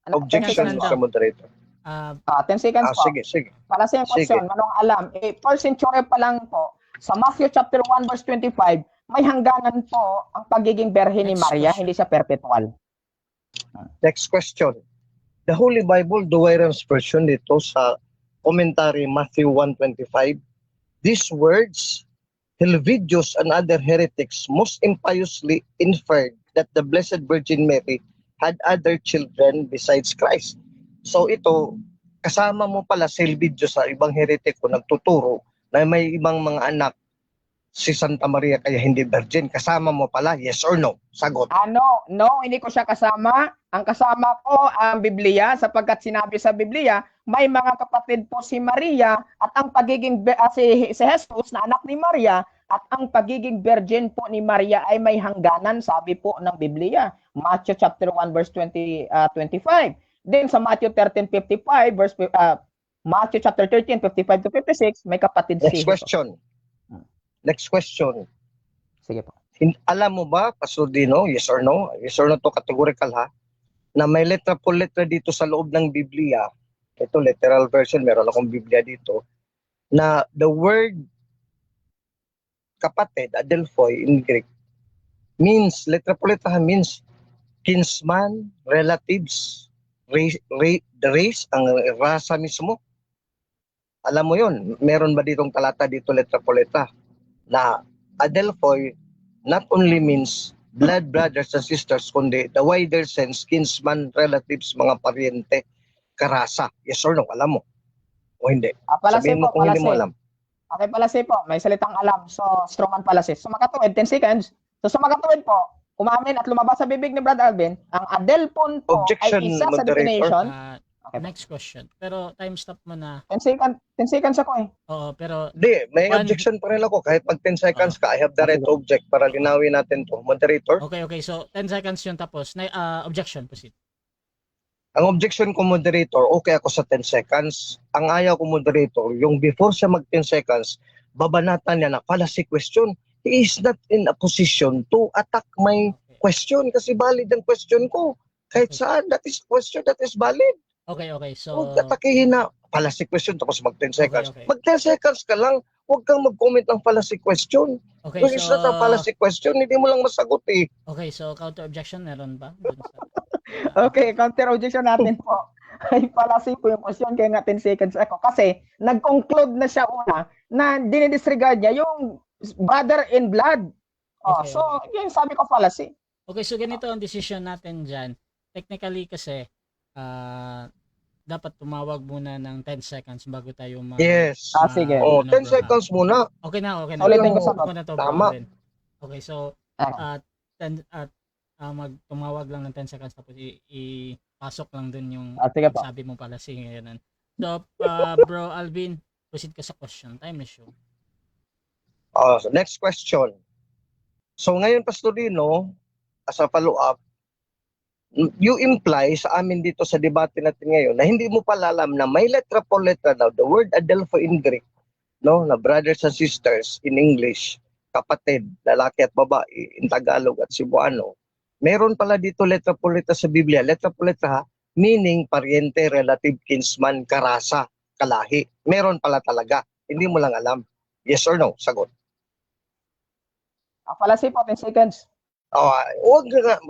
S4: ano, 10
S3: Objection,
S4: seconds
S3: Mr.
S4: po.
S3: Moderator.
S4: 10 seconds po.
S3: Sige.
S4: Fallacy yung question,
S3: Sige.
S4: manong alam. First century pa lang po, sa Matthew chapter 1 verse 25, may hangganan po ang pagiging berhen ni
S2: Next
S4: Maria,
S2: question.
S4: hindi siya perpetual.
S3: Next question. The Holy Bible, Douay-Rheims version dito sa commentary Matthew 1:25. These words, Helvidius and other heretics most impiously inferred that the Blessed Virgin Mary had other children besides Christ. So ito, kasama mo pala si Helvidius sa ibang heretiko nagtuturo na may ibang mga anak si Santa Maria kaya hindi virgin. Kasama mo pala, yes or no? Sagot.
S4: No, hindi ko siya kasama. Ang kasama ko ang Biblia sapagkat sinabi sa Biblia, may mga kapatid po si Maria at ang pagiging si Jesus na anak ni Maria at ang pagiging virgin po ni Maria ay may hangganan, sabi po ng Biblia. Matthew chapter 1 verse 25. Then sa Matthew 13:55 verse Matthew chapter 13:55 to 56, may kapatid si
S3: Next question. Next question.
S4: Sige po.
S3: Alam mo ba, Pastor Dino, yes or no? Yes or no to categorical ha? Na may letra po letra dito sa loob ng Biblia. Ito, literal version, meron akong Biblia dito. Na the word kapatid, adelphoi in Greek, means, letra po letra ha, means kinsman, relatives, the race, ang rasa mismo. Alam mo yun, meron ba ditong talata dito letra po letra? Na adelphoi not only means blood brothers and sisters, kundi the wider sense, kinsman, relatives, mga paryente, karasa. Yes or no? Alam mo? O hindi?
S4: Palasi
S3: Sabihin mo
S4: po,
S3: kung hindi mo
S4: palasi.
S3: alam.
S4: Okay, palasi po. May salitang alam. So, strawman palasi. So, makatuwid, 10 seconds. So, sa makatuwid po, umamin at lumabas sa bibig ni Brad Alvin, ang adelphon po
S3: Objection,
S4: ay isa sa
S3: moderator.
S4: definition. Okay.
S2: Next question. Pero time stop mo na.
S4: 10 seconds ako eh.
S2: Oo, pero
S3: Hindi, may
S2: One-
S3: objection pa rin ako. Kahit pag 10 seconds ka, I have the right to object para linawin natin to. Moderator,
S2: okay. So 10 seconds yun tapos. Objection, proceed.
S3: ang objection ko, moderator, okay ako sa 10 seconds. Ang ayaw ko, moderator, yung before siya mag 10 seconds, babanatan niya na fallacy question. He is not in a position to attack my question kasi valid ang question ko. Kahit saan, that is question that is valid.
S2: Okay. So
S3: Huwag atakihin na fallacy question tapos mag 10 seconds.
S2: Okay.
S3: Mag 10 seconds ka lang, huwag kang mag-comment ng fallacy question.
S2: okay,
S3: Kung it's not a fallacy question, hindi mo lang masagot eh.
S2: Okay, so counter objection meron ba? Dun sa-
S4: Okay, counter objection natin po. Ay palasi po yung question kaya nga 10 seconds ako. Kasi nag-conclude na siya una na dinidisregard niya yung brother in blood.
S2: Okay,
S4: So, yun sabi ko fallacy.
S2: Okay, so ganito ang decision natin dyan. Technically kasi, dapat tumawag muna ng 10 seconds bago tayo
S3: Yes.
S4: Sige.
S3: Oh, 10 seconds muna.
S2: Okay na.
S4: Ulitin ko sa
S2: Muna to,
S3: Tama.
S2: Alvin. Okay, so
S4: Ah.
S2: tumawag lang ng 10 seconds tapos ipasok lang dun yung
S4: Sige po.
S2: sabi mo pala si ganun. So, bro Alvin, proceed ka sa question. Time is show.
S3: So next question. So ngayon, Pastor Dino, as a follow-up, you imply sa amin dito sa debate natin ngayon na hindi mo pala alam na may letra po letra daw, the word adelphoi in Greek, no, na brothers and sisters in English, kapatid, lalaki at babae, in Tagalog at Cebuano. Meron pala dito letra po letra sa Biblia, letra po letra ha, meaning pariente, relative, kinsman, karasa, kalahi. Meron pala talaga. Hindi mo lang alam. Yes or no? Sagot.
S4: Fallacy po, 10 seconds.
S3: Huwag nga.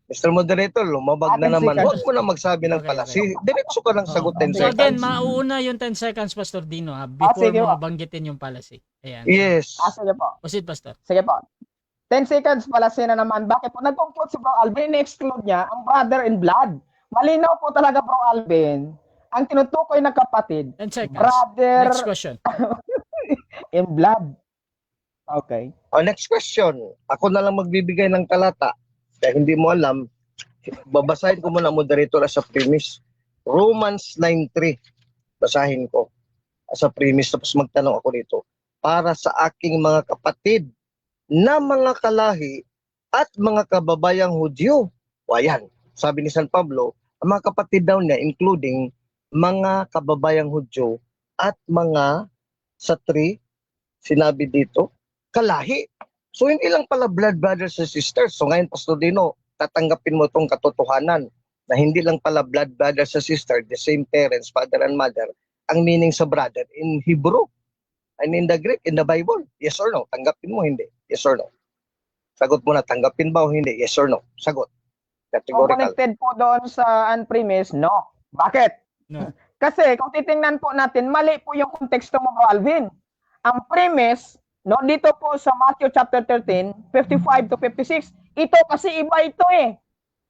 S3: Mr. Moderator, lumabag na
S4: 10
S3: naman.
S4: seconds.
S3: Huwag mo na magsabi ng
S2: Okay,
S3: palasi. Diretso ka lang sagot 10
S2: So again,
S3: seconds.
S2: mauuna yung 10 seconds, Pastor Dino, ha, before
S4: sige
S2: mo
S4: po.
S2: banggitin yung policy. Ayan.
S3: Yes.
S4: Sige po.
S2: Proceed, Pastor.
S4: Sige po. 10 seconds fallacy na naman. Bakit po? Nag-conclude si Bro Alvin, na-exclude niya ang brother in blood. Malinaw po talaga, Bro Alvin. Ang tinutukoy ng kapatid,
S2: 10 seconds.
S4: brother
S2: Next question.
S4: in blood. Okay.
S3: Next question. Ako na lang magbibigay ng talata. Kaya hindi mo alam, babasahin ko muna moderator as a premise. Romans 9:3. Basahin ko as a premise tapos magtanong ako dito. Para sa aking mga kapatid na mga kalahi at mga kababayang Hudyo. O ayan, sabi ni San Pablo, ang mga kapatid daw niya including mga kababayang Hudyo at mga sa 3, sinabi dito, kalahi. So hindi lang pala blood brothers and sisters. So ngayon, Pastor Dino, tatanggapin mo itong katotohanan na hindi lang pala blood brothers and sisters, the same parents, father and mother, ang meaning sa brother in Hebrew and in the Greek, in the Bible. Yes or no? Tanggapin mo, hindi. Yes or no? Sagot mo na, tanggapin ba o hindi? Yes or no? Sagot.
S4: So,
S3: Categorical.
S4: connected po doon sa unpremise, no. Bakit?
S2: No.
S4: Kasi kung titingnan po natin, mali po yung konteksto mo, Bro Alvin. Ang premise, no, dito po sa Matthew chapter 13, 55 to 56, ito kasi iba ito eh.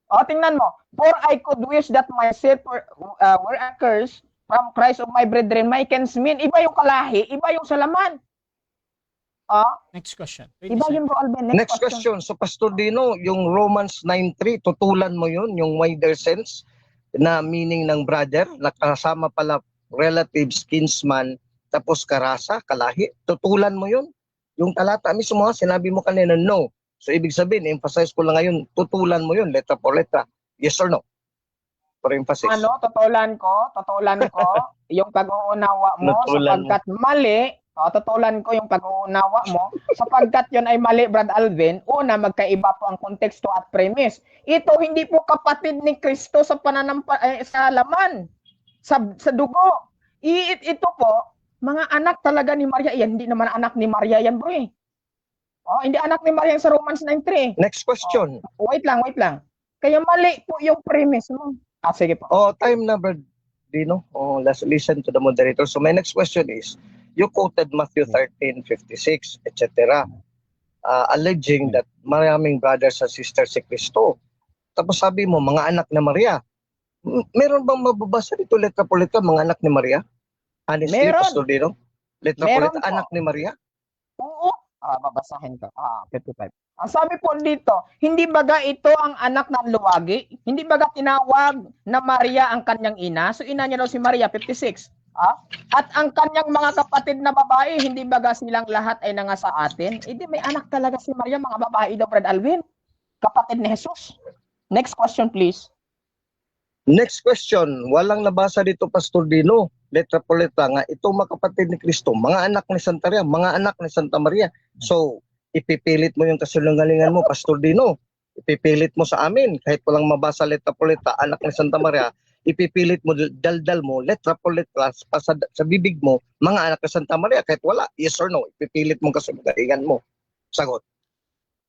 S4: O, tingnan mo. For I could wish that my set were accursed from Christ of my brethren, my kinsmen. Iba yung kalahi, iba yung salaman.
S2: Next question. 20
S4: Iba
S2: seconds.
S4: yung Bro Alvin.
S3: Next question. So Pastor Dino, yung Romans 9:3, tutulan mo yun, yung wider sense na meaning ng brother, nakasama pala relatives, kinsman, tapos karasa, kalahi. Tutulan mo yun. Yung talata mismo, sinabi mo kanina, no. So ibig sabihin, emphasize ko lang ngayon, tutulan mo yun, letra por letra. Yes or no? For emphasis.
S4: Ano, tutulan ko yung pag-uunawa mo
S3: Tutulan mo.
S4: sapagkat mali. Tutulan ko yung pag-uunawa mo sapagkat yun ay mali, Brad Alvin. Una, magkaiba po ang konteksto at premise. Ito hindi po kapatid ni Kristo sa sa laman, sa dugo. Ito po, mga anak talaga ni Maria. Yan, hindi naman anak ni Maria yan, bro eh. Hindi anak ni Maria sa Romans 9:3 eh.
S3: Next question.
S4: Wait lang. Kaya mali po yung premise mo. Sige po.
S3: Time number, Dino. Let's listen to the moderator. So my next question is, you quoted Matthew 13:56, etc. Alleging that maraming brothers and sisters si Kristo. Tapos sabi mo, mga anak na Maria. Meron bang mababasa dito letra po letra, mga anak ni Maria? Honestly,
S4: Meron.
S3: Pastor Dino? Letra po
S4: Meron
S3: letra,
S4: po.
S3: anak ni Maria?
S4: Oo. Babasahin ko. 55. Ang sabi po dito, hindi baga ito ang anak ng luwagi? Hindi baga tinawag na Maria ang kanyang ina? So ina niya daw si Maria, 56. At ang kanyang mga kapatid na babae, hindi baga silang lahat ay nangasa atin? Hindi, may anak talaga si Maria, mga babae daw, Brad Alvin. Kapatid ni Jesus. Next question, please.
S3: Next question, walang nabasa dito, Pastor Dino. Letra po letra nga, itong mga kapatid ni Kristo, mga anak ni Santa Maria, mga anak ni Santa Maria. So, ipipilit mo yung kasulungalingan mo, Pastor Dino. Ipipilit mo sa amin, kahit walang mabasa letra po letra, anak ni Santa Maria, ipipilit mo, daldal mo, letra po letra, sa bibig mo, mga anak ni Santa Maria, kahit wala, yes or no, ipipilit mo kasulungalingan mo. Sagot.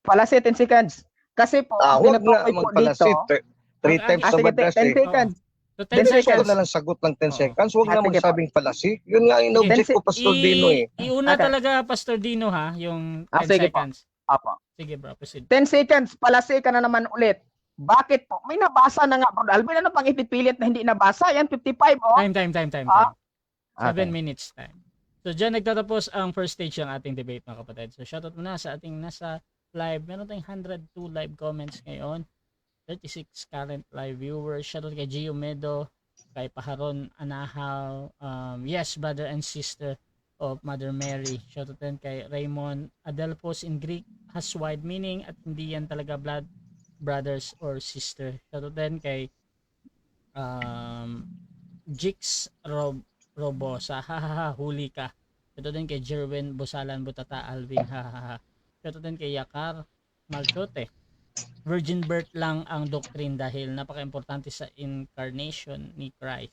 S4: Pala 10 seconds. Kasi po, ang
S3: Huwag na
S4: tinutukoy po
S3: magpalasit.
S4: dito,
S3: 3 times sa
S4: sige,
S3: madras
S4: 10
S3: eh.
S4: seconds.
S2: So 10
S4: 10
S3: Gusto
S2: seconds.
S3: ko na lang sagot ng 10
S2: Oo.
S3: seconds. Huwag na
S4: Sige po.
S3: magsabing palasi. Yun nga yung object ko, Pastor Dino eh.
S2: Iuna
S4: Okay.
S2: talaga, Pastor Dino ha, yung 10
S4: Sige po.
S2: seconds.
S4: Apo.
S2: Sige bro, proceed.
S4: 10 seconds, palasi ka na naman ulit. Bakit po? May nabasa na nga, Bro Alvin. Ano pang ipipilit na hindi nabasa? Yan, 55, oh.
S2: Time.
S4: Ah,
S2: 7
S4: okay.
S2: minutes time. So dyan nagtatapos ang first stage ng ating debate mga kapatid. So shoutout muna sa ating nasa live. Meron tayong 102 live comments ngayon. 36 current live viewers. Shoutout kay Gio Medo, kay Paharon Anahaw, yes, brother and sister of Mother Mary. Shoutout din kay Raymond Adelpos in Greek has wide meaning at hindi yan talaga blood brothers or sister. Shoutout din kay Jix Robosa, hahaha, huli ka. Shoutout din kay Jerwin Busalan Butata Alvin, hahaha. Shoutout din kay Yakar Malchote. Virgin birth lang ang doctrine dahil napaka-importante sa incarnation ni Christ.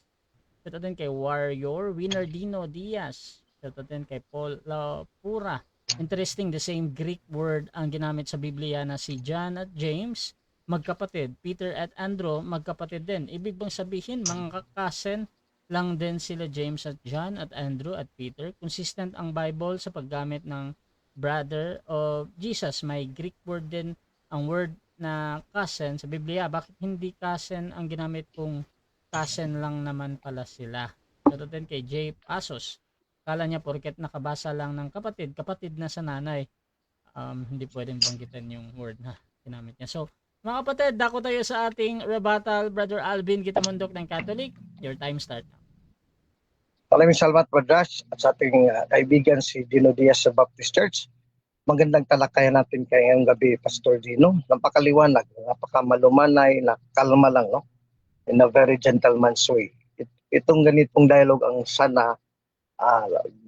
S2: Shoutout din kay Warrior Winner Dino Diaz. Shoutout din kay Paul Lapura. Interesting, the same Greek word ang ginamit sa Biblia na si John at James, magkapatid. Peter at Andrew, magkapatid din. Ibig bang sabihin, mga kakasen lang din sila James at John at Andrew at Peter? Consistent ang Bible sa paggamit ng brother of Jesus. May Greek word din ang word na cousin sa Biblia, bakit hindi cousin ang ginamit kung cousin lang naman pala sila? Pero din kay J. Pasos, kala niya porket nakabasa lang ng kapatid, kapatid na sa nanay, hindi pwedeng banggitin yung word na ginamit niya. So, mga kapatid, dako tayo sa ating rebuttal. Brother Alvin Gitamundok ng Catholic, your time start now.
S3: Maraming salamat, Brother Rash, at sa ating kaibigan si Dino Diaz sa Baptist Church. Magandang talakayan natin ngayong gabi, Pastor Dino. Napakaliwanag, napakamalumanay, nakalma lang, no? In a very gentleman's way. Itong ganitong dialogue ang sana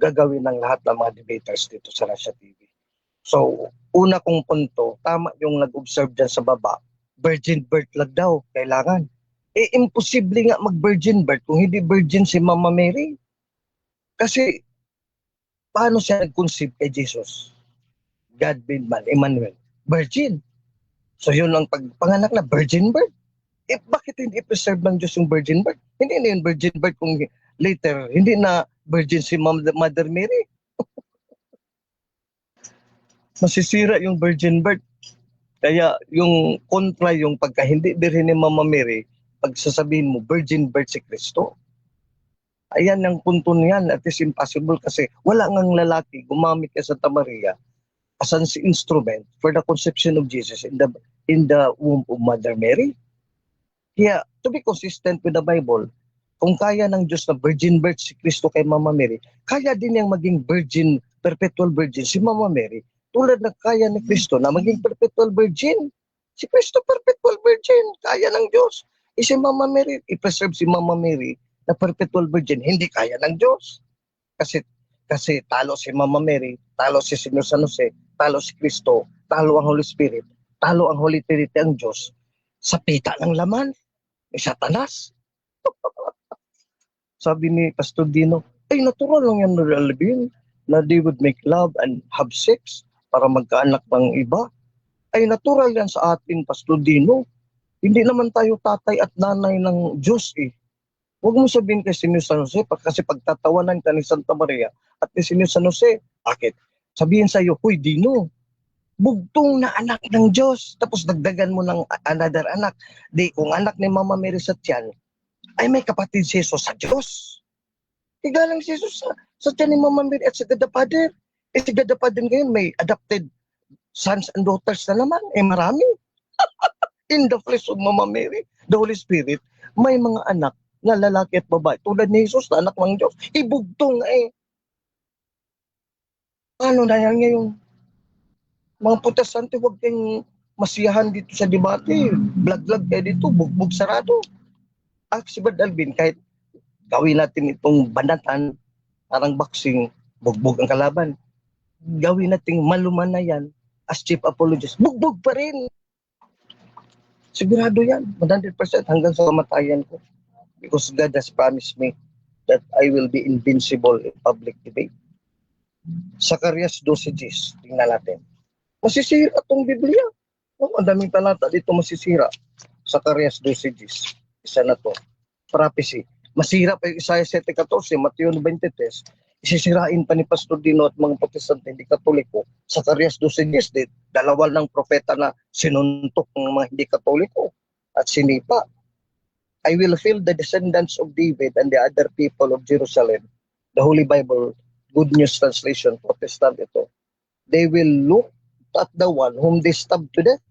S3: gagawin ng lahat ng mga debaters dito sa Russia TV. So, una kong punto, tama yung nag-observe dyan sa baba, virgin birth lang daw, kailangan. Imposible nga mag-virgin birth kung hindi virgin si Mama Mary. Kasi, paano siya nag-conceive kay Jesus? God made man, Emmanuel, virgin. So yun ang pagpanganak na virgin birth. Bakit hindi preserve ng Diyos yung virgin birth? Hindi na yung virgin birth kung later, hindi na virgin si Mother Mary. Masisira yung virgin birth. Kaya yung kontra yung pagka hindi birhen ni Mama Mary, pag sasabihin mo virgin birth si Kristo. Ayan ang punto niyan, at is impossible kasi wala ngang lalaki gumamit kay Santa Maria as an instrument for the conception of Jesus in the womb of Mother Mary. Kaya, to be consistent with the Bible, kung kaya ng Diyos na virgin birth si Kristo kay Mama Mary, kaya din niyang maging virgin, perpetual virgin si Mama Mary, tulad ng kaya ni Kristo na maging perpetual virgin. Si Kristo perpetual virgin, kaya ng Diyos. Si Mama Mary, i-preserve si Mama Mary na perpetual virgin, hindi kaya ng Diyos. Kasi talo si Mama Mary, talo si Señor San Jose, talo si Kristo, talo ang Holy Spirit, talo ang Holy Trinity ang Diyos sa pita ng laman ni Satanas. Sabi ni Pastor Dino, ay natural lang yan nalabing na they would make love and have sex para magkaanak ng iba. Ay natural yan sa atin, Pastor Dino. Hindi naman tayo tatay at nanay ng Diyos eh. Huwag mo sabihin kay Señor San Jose kasi pagtatawanan ka ni Santa Maria at ni Señor San Jose, bakit? Sabihin sa'yo, huy Dino, bugtong na anak ng Diyos. Tapos dagdagan mo ng another anak. Di, kung anak ni Mama Mary sa tiyan, ay may kapatid si Jesus sa Diyos. Igalang si Jesus sa tiyan ni Mama Mary at si God the Father. Si God the Father ngayon may adopted sons and daughters na naman. Marami. In the flesh of Mama Mary, the Holy Spirit, may mga anak na lalaki at babae. Tulad ni Jesus na anak ng Diyos. Ibugtong Ano na yan ngayon? Mga protestante, huwag kayong masiyahan dito sa debate. Blag-blag kayo dito, bugbog sarado. Si Brad Alvin, kahit gawin natin itong banatan, parang boxing, bugbog ang kalaban. Gawin natin maluman na yan as chief apologist. Bugbog pa rin. Sigurado yan, 100% hanggang sa kamatayan ko. Because God has promised me that I will be invincible in public debate. Zacarias 12:10, tingnan natin. Masisira itong Biblia. Ang daming talata dito masisira. Zacarias 12:10, isa na to. Prophecy. Masira pa yung Isaiah 7:14, Mateo 23. Isisirain pa ni Pastor Dino at mga protestante, hindi katoliko. Zacarias 12:10, dalawa ng propeta na sinuntok ng mga hindi katoliko at sinipa. I will fill the descendants of David and the other people of Jerusalem. The Holy Bible, Good News Translation, Protestant ito. They will look at the one whom they stabbed to death.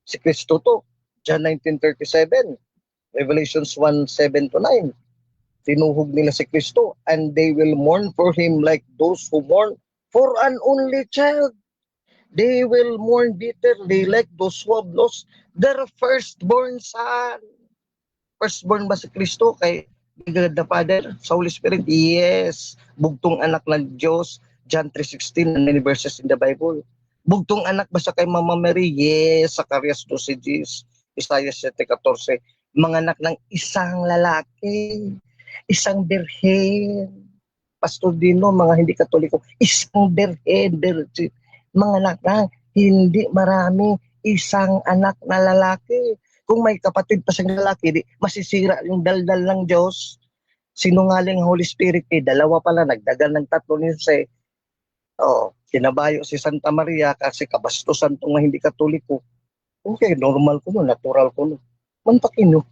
S3: Si Kristo to. John 19:37. Revelations 1:7-9. Tinuhog nila si Kristo. And they will mourn for him like those who mourn for an only child. They will mourn bitterly like those who have lost their firstborn son. Firstborn ba si Kristo kay God the Father, sa Holy Spirit? Yes. Bugtong anak ng Diyos. John 3:16, and many verses in the Bible. Bugtong anak ba siya kay Mama Mary? Yes. Zacarias 12:10, Isaiah 7:14. Manganak ng isang lalaki, isang birhen. Pastor Dino, mga hindi katoliko, isang birhen, manganak ng hindi marami, isang anak na lalaki. Kung may kapatid pa siyang lalaki, di, masisira yung daldal ng Diyos. Sinungaling ang Holy Spirit, dalawa pala, nagdagal ng 3 ni Jose. Kinabayo si Santa Maria kasi kabastusan itong hindi katoliko. Okay, normal ko no, natural ko no. Mantakin no,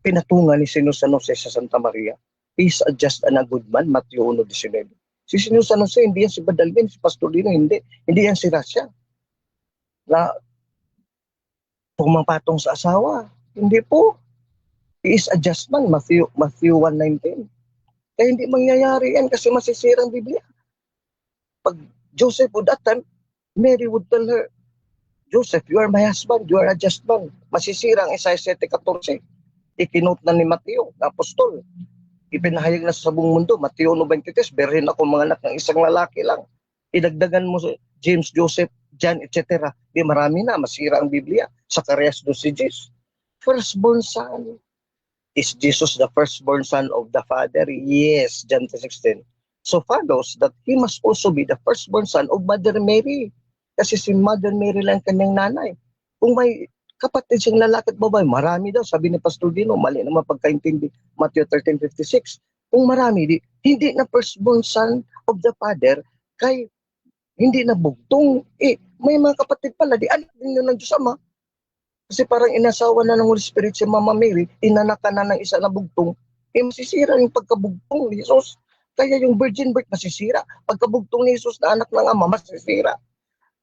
S3: pinatungan ni Sino San Jose sa Santa Maria. He's a just and a good man, Matthew 1:19. Si Sino San Jose, hindi yan si Badalvin, si Pastor Dino, hindi. Hindi yan si Rasha. Na pumapatong sa asawa. Hindi po. He is a just man, Matthew 1:19. Kaya hindi mangyayari yan kasi masisira ang Biblia. Pag Joseph would that time, Mary would tell her, Joseph, you are my husband, you are a just man. Masisira ang Isaiah 7:14. Ikinot na ni Mateo, na apostol. Ipinahayag na sa buong mundo, Mateo 1:23, berhin ako mga anak ng isang lalaki lang. Idagdagan mo James, Joseph, John, etc. Di marami na, masira ang Biblia. Zacarias 2:6. Firstborn son. Is Jesus the firstborn son of the Father? Yes, John 3:16. So follows that he must also be the firstborn son of Mother Mary. Kasi si Mother Mary lang kanyang nanay. Kung may kapatid siyang lalaki at babae, marami daw. Sabi ni Pastor Dino, mali naman pagkaintindi. Matthew 13:56. Kung marami, hindi na firstborn son of the Father, kay hindi na bugtong. May mga kapatid pala, di anak din yun ng Diyos Ama. Kasi parang inasawa na ng Holy Spirit si Mama Mary, inanak ka na ng isa na bugtong, masisira yung pagkabugtong ni Jesus. Kaya yung virgin birth masisira. Pagkabugtong ni Jesus na anak ng Ama, masisira.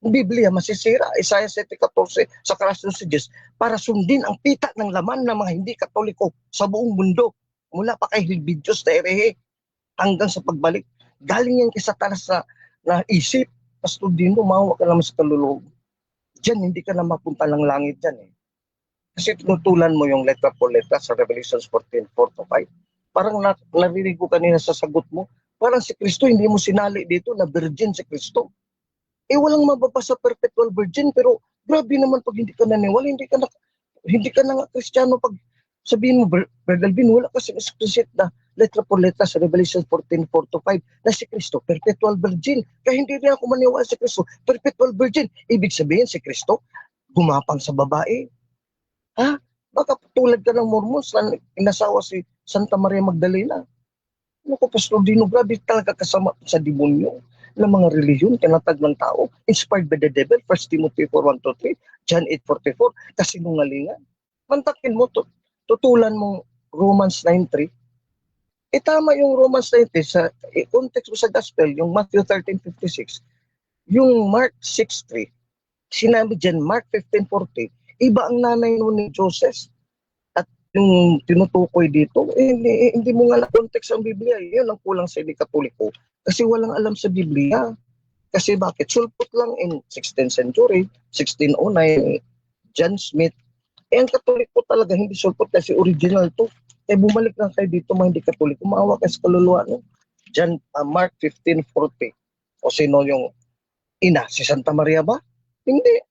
S3: Biblia masisira. Isaiah 7:14 sa Zacarias 2:10 para sundin ang pita ng laman ng mga hindi Katoliko sa buong mundo. Mula pa kay Hilbidios na erehe hanggang sa pagbalik. Galing yan kay Satanas na isip. Pastor Dino, mahawa ka naman sa kaluluwa. Diyan, hindi ka na mapunta ng langit dyan eh. Kasi tinutulan mo yung letra por letra sa Revelation 14:4-5. Parang narinig ko kanina sa sagot mo, parang si Kristo, hindi mo sinali dito na virgin si Kristo. Walang mababasa perpetual virgin, pero grabe naman pag hindi ka naniwala, hindi ka na nga Kristiyano pag sabihin mo, Brother Alvin, wala kasi explicit na letra por letra sa Revelation 14:4-5 na si Kristo, perpetual virgin. Kaya hindi rin ako maniwala si Kristo, perpetual virgin. Ibig sabihin si Kristo, gumapang sa babae. Ha? Baka tulad ka ng Mormons na inasawa si Santa Maria Magdalena. Ano ko, Pastor Dino, grabe talaga kasama sa demonyo ng mga reliyon, tinatag ng tao, inspired by the devil, 1 Timothy 4:1-3, John 8:44, kasinungalingan. Mantakin mo, tutulan mo Romans 9:3. Tama yung Romans 9:3 sa context mo sa gospel, yung Matthew 13:56, yung Mark 6:3, sinabi dyan, Mark 15:40, iba ang nanay nun ni Joseph. At yung tinutukoy dito, hindi mo nga na-context ang Biblia. Yun ang kulang sa hindi Katoliko. Kasi walang alam sa Biblia. Kasi bakit? Sulpot lang in 16th century, 1609, John Smith. Ang Katoliko talaga, hindi sulpot kasi original to. Bumalik lang kayo dito mga hindi Katoliko. Maawa kayo sa kaluluwa. No? Mark 15:40. O sino yung ina? Si Santa Maria ba? Hindi.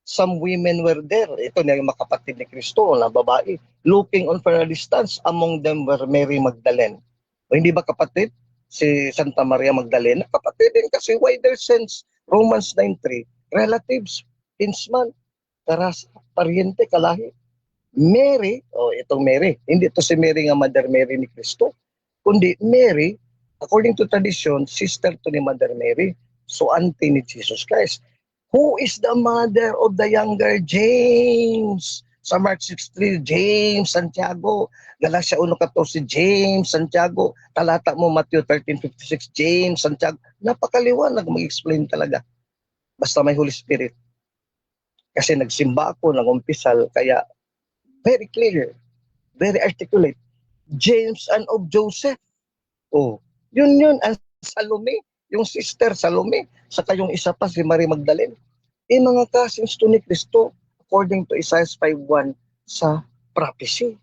S3: Some women were there. Ito na yung makapatid ni Kristo na babae. Looking on from a distance, among them were Mary Magdalene. O hindi ba kapatid? Si Santa Maria Magdalena, kapatid din kasi wider sense, Romans 9:3, relatives, kinsman, karas, pariente, kalahi. Mary, itong Mary, hindi to si Mary nga Mother Mary ni Kristo, kundi Mary, according to tradition, sister to ni Mother Mary, so auntie ni Jesus Christ. Who is the mother of the younger James? Sa Mark 6:3, James, Santiago. Galatia 1:14, James, Santiago. Talata mo, Matthew 13:56, James, Santiago. Napakaliwanag mag-explain talaga. Basta may Holy Spirit. Kasi nagsimba ako, nag-umpisal, kaya very clear, very articulate. James and of Joseph. Yun, ang Salome, yung sister Salome, saka yung isa pa si Mary Magdalene. Mga cousins to ni Kristo, according to Isaiah 5:1 sa prophecy.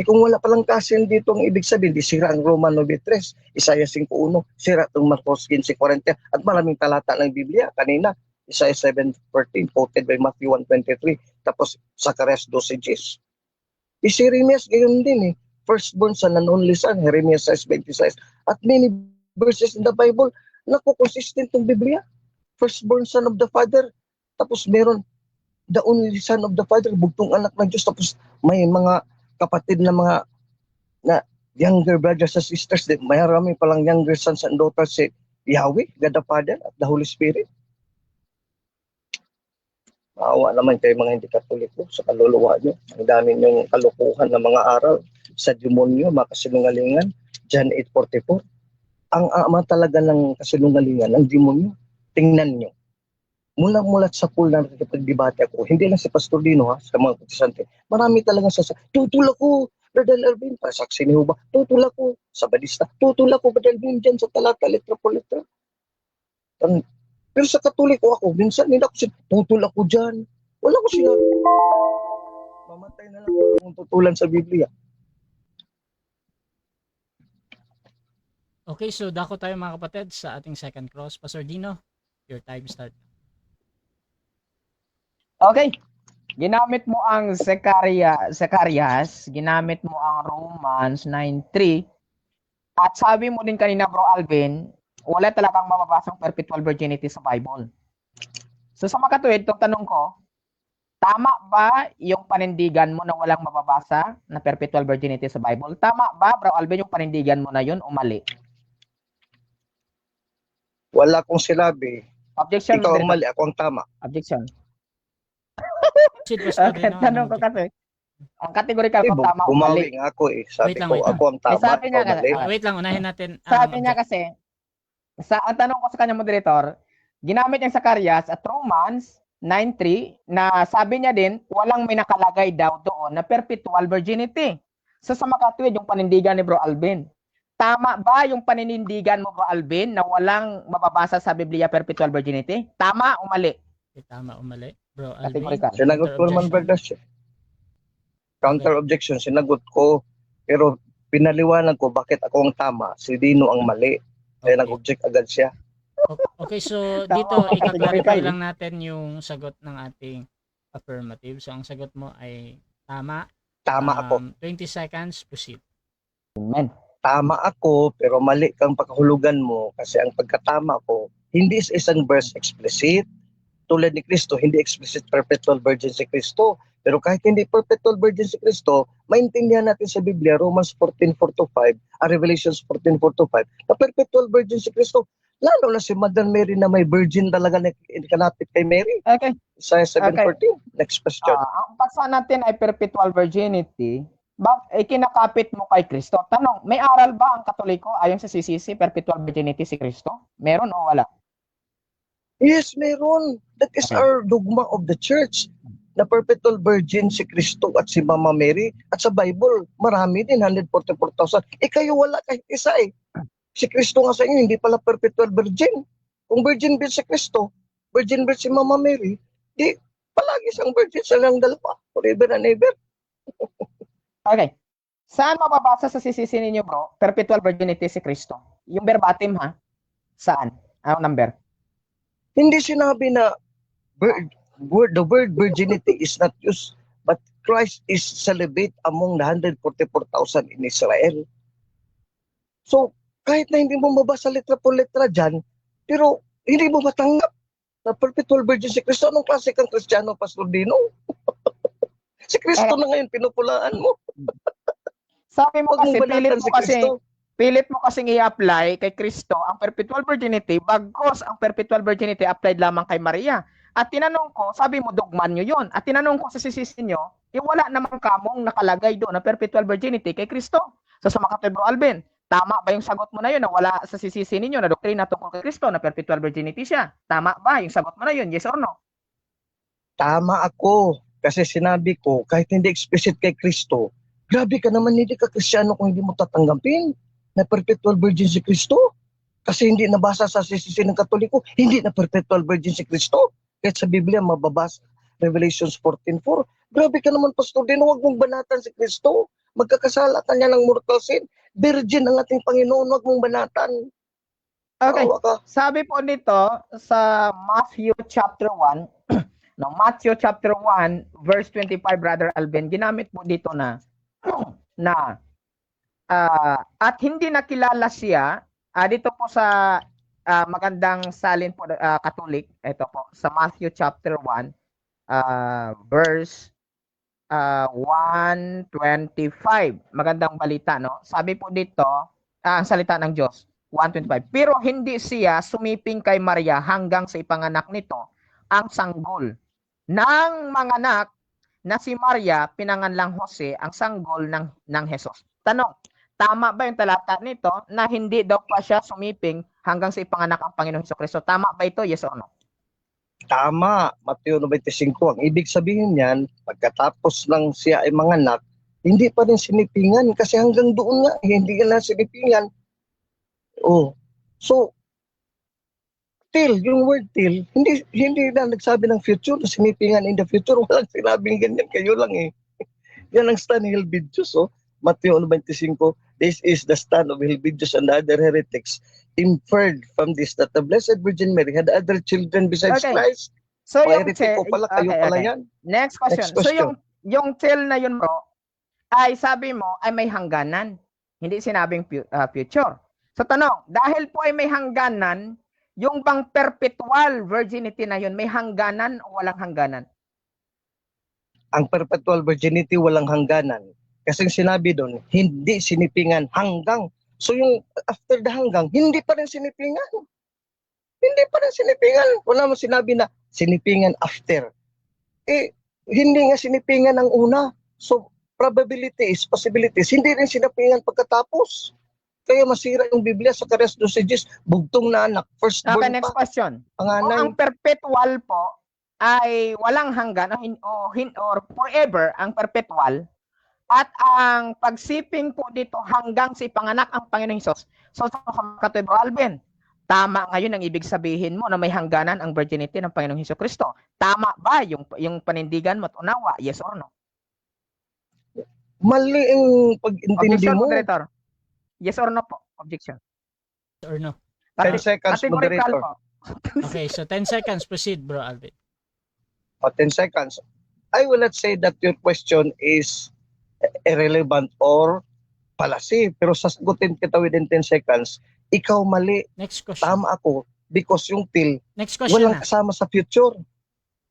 S3: Kung wala palang cousin dito, ang ibig sabihin, di sira ang Roman 9:3, Isaiah 5:1, sira itong Marcos 15:40, at maraming talata ng Biblia. Kanina, Isaiah 7:14, quoted by Matthew 1:23, tapos Zacarias 2:10. Si Jeremias, gayon din firstborn son and only son, Jeremias 6:26, at many verses in the Bible, consistent ng Biblia. Firstborn son of the Father, tapos meron the only son of the Father, bugtong anak ng Diyos, tapos may mga kapatid na mga na younger brothers and sisters, mayroon palang younger sons and daughters si Yahweh, God the Father at the Holy Spirit. Maawa naman kayo mga hindi Katoliko sa kaluluwa nyo. Ang dami nyong kalukuhan ng mga aral sa demonyo, mga kasinungalingan. John 8:44. Ang ama talaga ng kasinungalingan, ang demonyo. Tingnan nyo. Mula sa pool na nakikipagdebate ako, hindi lang si Pastor Dino ha, sa mga protestante. Marami talaga tutulak ko, Brother Alvin, para saksi ni Huba, tutulak ko sa Badista, tutulak ko, Brother Alvin, dyan sa talata, letra po letra. Pero sa Katoliko ako, minsan nila ako tutulak ko dyan. Wala ko siya. Mamatay na lang kung tutulan sa Biblia.
S2: Okay, so dako tayo mga kapatid sa ating second cross. Pastor Dino, your time start.
S4: Okay. Ginamit mo ang Zacarias, ginamit mo ang Romans 9:3, at sabi mo din kanina, Bro Alvin, wala talagang mababasang perpetual virginity sa Bible. So sa makatuwid, itong tanong ko, tama ba yung panindigan mo na walang mababasa na perpetual virginity sa Bible? Tama ba, Bro Alvin, yung panindigan mo na yun o mali?
S3: Wala akong sinabi.
S4: Objection.
S3: Ikaw ang mali, ako ang tama.
S4: Objection.
S2: Proceed, Pastor
S4: Okay,
S2: Dino.
S4: tanong ko kasi, ang categorical ko tama o mali.
S3: Bumawi nga ako eh. Sabi
S2: Wait lang,
S3: ko,
S2: wait lang.
S3: ako ang tama,
S4: sabi niya
S3: ikaw mali.
S2: Wait lang, unahin natin.
S4: Sabi niya kasi, ang tanong ko sa kanya moderator, ginamit niya Zacarias at Romans 9:3 na sabi niya din, walang may nakalagay daw doon na perpetual virginity. So sa makatuwid, yung panindigan ni Bro Alvin. Tama ba yung paninindigan mo, Bro Alvin, na walang mababasa sa Biblia perpetual virginity? Tama o mali?
S2: Tama o mali, Bro Alvin?
S4: Categorical.
S3: Sinagot ko naman, Brother. Counter objection, sinagot ko. Pero pinaliwanag ko bakit ako ang tama, si Dino ang mali. Kaya
S2: Okay.
S3: nag-object agad siya.
S2: Okay, so
S4: Tama.
S2: dito ika-clarify lang natin yung sagot ng ating affirmative. So ang sagot mo ay tama.
S3: Tama ako.
S2: 20 seconds, proceed.
S4: Amen.
S3: Tama ako, pero mali kang pakahulugan mo kasi ang pagkatama ko, hindi sa isang verse explicit. Tulad ni Kristo, hindi explicit perpetual virgin si Kristo. Pero kahit hindi perpetual virgin si Kristo, maintindihan natin sa Biblia, Romans 14:4-5, Revelations 14:4-5, na perpetual virgin si Kristo. Lalo na si Mother Mary na may virgin talaga na ikanapit kay Mary.
S4: Okay.
S3: Isaiah 7:14. Next question.
S4: Ang paksa natin ay perpetual virginity. Kinakapit mo kay Kristo. Tanong, may aral ba ang Katoliko ayon sa CCC, perpetual virginity si Kristo? Meron o wala?
S3: Yes, meron. That is
S4: Okay.
S3: our dogma of the church. Na perpetual virgin si Kristo at si Mama Mary. At sa Bible, marami din, 144,000. Kayo wala kahit isa eh. Si Kristo nga sa inyo, hindi pala perpetual virgin. Kung virgin birth si Kristo, virgin birth si Mama Mary, di palagi siyang virgin sa lang dalawa. Forever and ever.
S4: Okay. Saan mababasa sa CCC ninyo, bro? Perpetual virginity si Kristo. Yung verbatim, ha? Saan? Anong number?
S3: Hindi sinabi na the word virginity is not used, but Christ is celibate among the 144,000 in Israel. So, kahit na hindi mo mabasa letra po letra dyan, pero hindi mo matanggap na perpetual virgin si Kristo. Anong klase kang Kristiyano, Pastor Dino? Si Kristo na ngayon, pinupulaan mo.
S4: Sabi mo
S3: Huwag
S4: kasi,
S3: mong banatan si Kristo.
S4: pilit mo kasing i-apply kay Kristo ang perpetual virginity bagkos ang perpetual virginity applied lamang kay Maria. At tinanong ko, sabi mo dogma nyo yun. At tinanong ko sa CCC nyo, wala naman kamong nakalagay doon na perpetual virginity kay Kristo. So sa makatid, Bro Alvin, tama ba yung sagot mo na yun na wala sa CCC ninyo na doktrina tungkol kay Kristo na perpetual virginity siya? Tama ba yung sagot mo na yun? Yes or no?
S3: Tama ako. Kasi sinabi ko, kahit hindi explicit kay Kristo, grabe ka naman, hindi ka Kristiyano kung hindi mo tatanggapin na perpetual virgin si Kristo. Kasi hindi nabasa sa CCC ng Katoliko, hindi na perpetual virgin si Kristo. Kahit sa Biblia, mababasa, Revelations 14:4. Grabe ka naman, Pastor Dino, huwag mong banatan si Kristo. Magkakasala ka niya ng mortal sin. Virgin ang ating Panginoon, huwag mong banatan.
S4: Okay.
S3: Awa ka.
S4: Sabi po nito sa Matthew chapter 1, no, Matthew chapter 1 verse 25, Brother Alvin, ginamit po dito na at hindi nakilala siya dito po sa magandang salin po Catholic, ito po sa Matthew chapter 1 verse 125. Magandang balita, no? Sabi po dito, ang salita ng Diyos, 125. Pero hindi siya sumiping kay Maria hanggang sa ipanganak nito ang sanggol. nang manganak na si Maria, pinanganlang Jose, ang sanggol ng Jesus. Tanong, tama ba yung talata nito na hindi daw pa siya sumiping hanggang sa ipanganak ang Panginoong Hesukristo? Tama ba ito? Yes or no?
S3: Tama, Mateo 95. Ang ibig sabihin niyan, pagkatapos lang siya ay manganak, hindi pa rin sinipingan kasi hanggang doon nga, hindi ka na sinipingan. Oh. So, till, yung word till, hindi na nagsabi ng future, sinipingan in the future, walang sinabing ganyan, kayo lang eh. Yan ang stand ni Helvidius, oh. Mateo 95, this is the stand of Helvidius and other heretics, inferred from this that the Blessed Virgin Mary had other children besides
S4: Okay.
S3: Christ.
S4: So
S3: Mga
S4: yung
S3: heretiko pala, kayo pala yan.
S4: Next question.
S3: Next question.
S4: So yung till na yun, bro, ay sabi mo ay may hangganan. Hindi sinabing future. So tanong, dahil po ay may hangganan, yung bang perpetual virginity na yun, may hangganan o walang hangganan?
S3: Ang perpetual virginity walang hangganan. Kasi sinabi doon, hindi sinipingan hanggang. So yung after the hanggang, hindi pa rin sinipingan. Hindi pa rin sinipingan. Wala mo sinabi na sinipingan after. Eh, hindi nga sinipingan ang una. So probabilities, possibilities, hindi rin sinipingan pagkatapos. Kaya masira yung Biblia sa Kares dosages, bugtong na anak, firstborn
S4: Okay, next
S3: pa.
S4: question. Kung
S3: Panganay.
S4: ang perpetual po ay walang hanggan or forever ang perpetual, at ang pagsiping po dito hanggang sa ipanganak ang Panginoong Hesus. So sa Katoy Bro Alvin, tama ngayon ang ibig sabihin mo na may hangganan ang virginity ng Panginoong Hesukristo. Tama ba yung panindigan mo at unawa? Yes or no?
S3: Mali ang pag-intindi
S4: Objection,
S3: mo.
S4: moderator. Yes or no po? Objection.
S2: Or no?
S3: 10 seconds,
S4: Categorical
S3: moderator.
S4: po.
S2: Okay, so 10 seconds. Proceed, Bro Alvin.
S3: O 10 seconds. I will not say that your question is irrelevant or palasi. Pero sasagutin kita within 10 seconds, ikaw mali.
S2: Next question.
S3: Tama ako. Because yung till,
S2: Next question
S3: walang
S2: na.
S3: kasama sa future.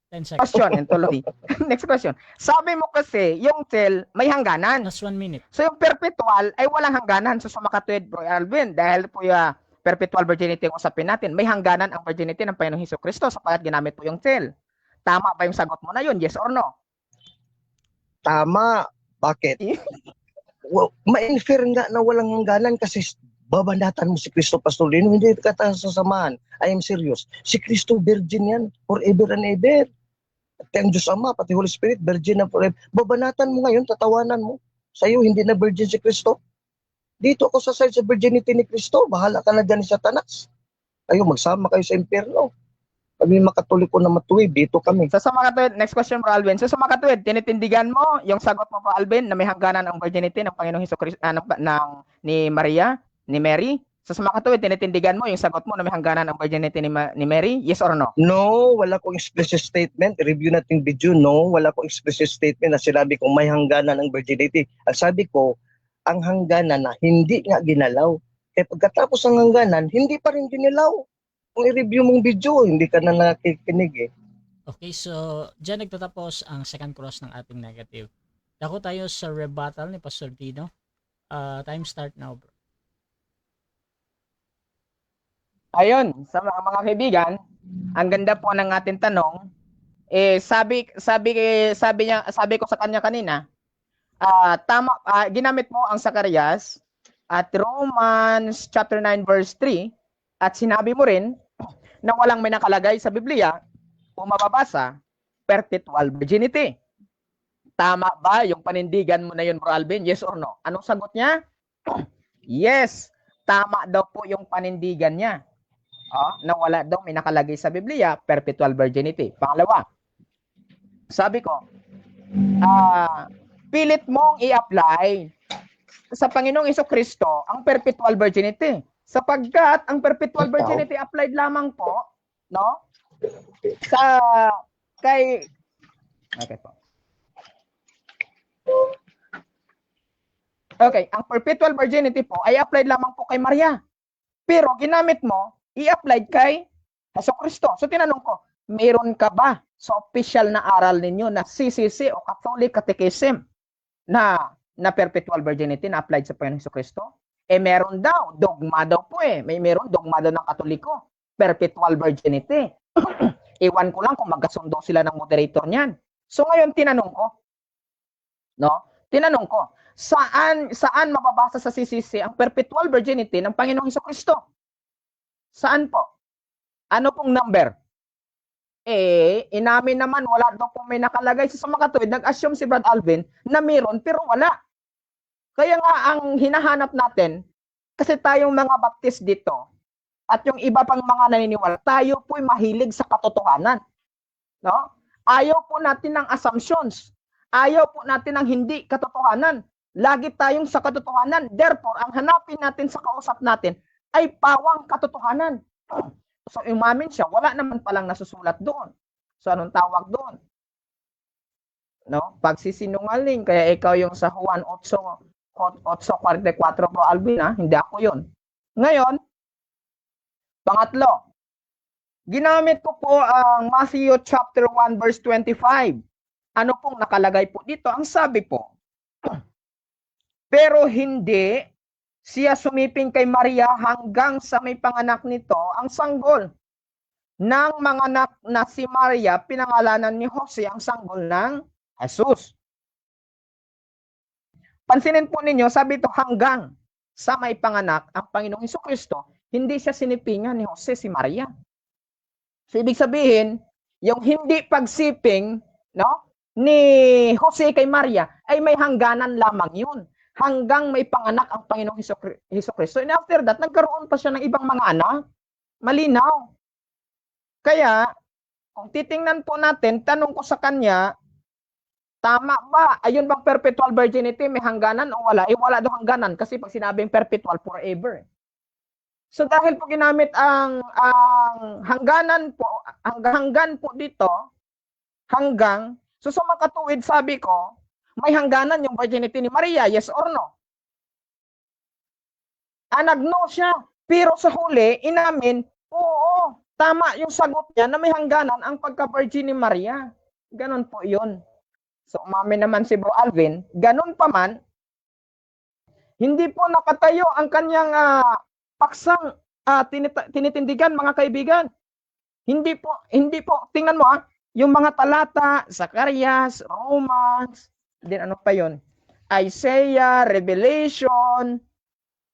S2: 10 seconds.
S4: Question and tuloy. Next question. Sabi mo kasi, yung till may hangganan.
S2: Last 1 minute.
S4: So yung perpetual ay walang hangganan. So sumakatwid, Bro Alvin, dahil po yung perpetual virginity ang usapin natin, may hangganan ang virginity ng Panginoong Hesukristo sapagkat ginamit po yung till. Tama ba yung sagot mo na yun? Yes or no?
S3: Tama. Bakit? Well, ma-infer nga na walang hangganan kasi babandatan mo si Kristo Pastorino, hindi ka sasamahan. I am serious. Si Kristo virgin yan forever and ever. At ang Diyos Ama, pati Holy Spirit, virgin na forever. Babanatan mo ngayon, tatawanan mo. Sa'yo, hindi na virgin si Kristo. Dito ako sa side sa virginity ni Kristo. Bahala ka na dyan ni Satanas. Kayo, magsama kayo sa impyerno. Kami makatoliko na matuwid, dito kami.
S4: So sa mga tuwid, next question, Bro Alvin. So sa mga tuwid, tinitindigan mo yung sagot mo, Bro Alvin, na may hangganan ang virginity ng Panginoong Hesukristo, ni Maria, ni Mary. So sa mga tuwid, tinitindigan mo yung sagot mo na may hangganan ang virginity ni Mary? Yes or no?
S3: No, wala akong explicit statement. Review natin video. No, wala akong explicit statement na sinabi kong may hangganan ang virginity. Ang sabi ko, ang hangganan na hindi nga ginalaw. Kaya pagkatapos ng hangganan, hindi pa rin ginalaw. Kung i-review mong video, hindi ka na nakikinig eh.
S2: Okay, so dyan nagtatapos ang second cross ng ating negative. Dako tayo sa rebuttal ni Pastor Dino. Time start now, bro.
S4: Ayun, sa mga kaibigan, ang ganda po ng ating tanong. Sabi ko sa kanya kanina, ginamit mo ang Zacarias at Romans chapter 9 verse 3 at sinabi mo rin na walang may nakalagay sa Biblia o mababasa perpetual virginity. Tama ba yung panindigan mo na yun, Bro Alvin? Yes or no? Anong sagot niya? Yes, tama daw po yung panindigan niya. Na wala daw may nakalagay sa Biblia perpetual virginity. Pangalawa, sabi ko, pilit mong i-apply sa Panginoong Hesukristo ang perpetual virginity. Sapagkat ang perpetual virginity applied lamang po, no? Okay po. Okay, ang perpetual virginity po ay applied lamang po kay Maria. Pero ginamit mo, i-applied kay Hesukristo. So tinanong ko, meron ka ba sa official na aral ninyo na CCC o Catholic Catechism na perpetual virginity na applied sa Panginoong Hesukristo? Meron daw, dogma daw po meron dogma daw ng Katoliko, perpetual virginity. Ewan ko lang kung magkasundo sila ng moderator niyan. So ngayon tinanong ko, no? Tinanong ko, saan mababasa sa CCC ang perpetual virginity ng Panginoong Hesukristo? Saan po? Ano pong number? Inamin naman, wala daw po may nakalagay sa makatuwid. Nag-assume si Brad Alvin na meron, pero wala. Kaya nga ang hinahanap natin, kasi tayong mga baptist dito, at yung iba pang mga naniniwala, tayo po'y mahilig sa katotohanan. No? Ayaw po natin ng assumptions. Ayaw po natin ng hindi katotohanan. Lagi tayong sa katotohanan. Therefore, ang hanapin natin sa kausap natin ay pawang katotohanan. So, umamin siya, wala naman palang nasusulat doon. So, anong tawag doon? No? Pagsisinungaling, kaya ikaw yung sa Juan 8:44, Bro Alvin, ha? Hindi ako yun. Ngayon, pangatlo, ginamit ko po ang Matthew chapter 1 verse 25. Ano pong nakalagay po dito? Ang sabi po, pero hindi siya sumiping kay Maria hanggang sa may panganak nito ang sanggol. Nang manganak na si Maria, pinangalanan ni Jose ang sanggol ng Jesus. Pansinin po ninyo, sabi ito hanggang sa may panganak ang Panginoong Hesukristo, hindi siya sinipingan ni Jose si Maria. So, ibig sabihin, yung hindi pagsiping, no, ni Jose kay Maria ay may hangganan lamang yun. Hanggang may panganak ang Panginoong Hesukristo. And after that, nagkaroon pa siya ng ibang mga anak. Malinaw. Kaya, kung titingnan po natin, tanong ko sa kanya, tama ba? Ayun bang perpetual virginity, may hangganan o wala? Wala daw hangganan kasi pag sinabing perpetual, forever. So dahil po ginamit ang hangganan po, hanggan po dito, hanggang, so sa makatuwid sabi ko, may hangganan yung virginity ni Maria, yes or no? Nag-no siya, pero sa huli, inamin, oo, tama yung sagot niya na may hangganan ang pagka-virgin ni Maria. Ganon po yun. So umamin naman si Bro Alvin, ganon pa man, hindi po nakatayo ang kanyang paksang tinitindigan mga kaibigan. Hindi po, tingnan mo yung mga talata, Zacarias, Romans, din ano pa yon, Isaiah, Revelation,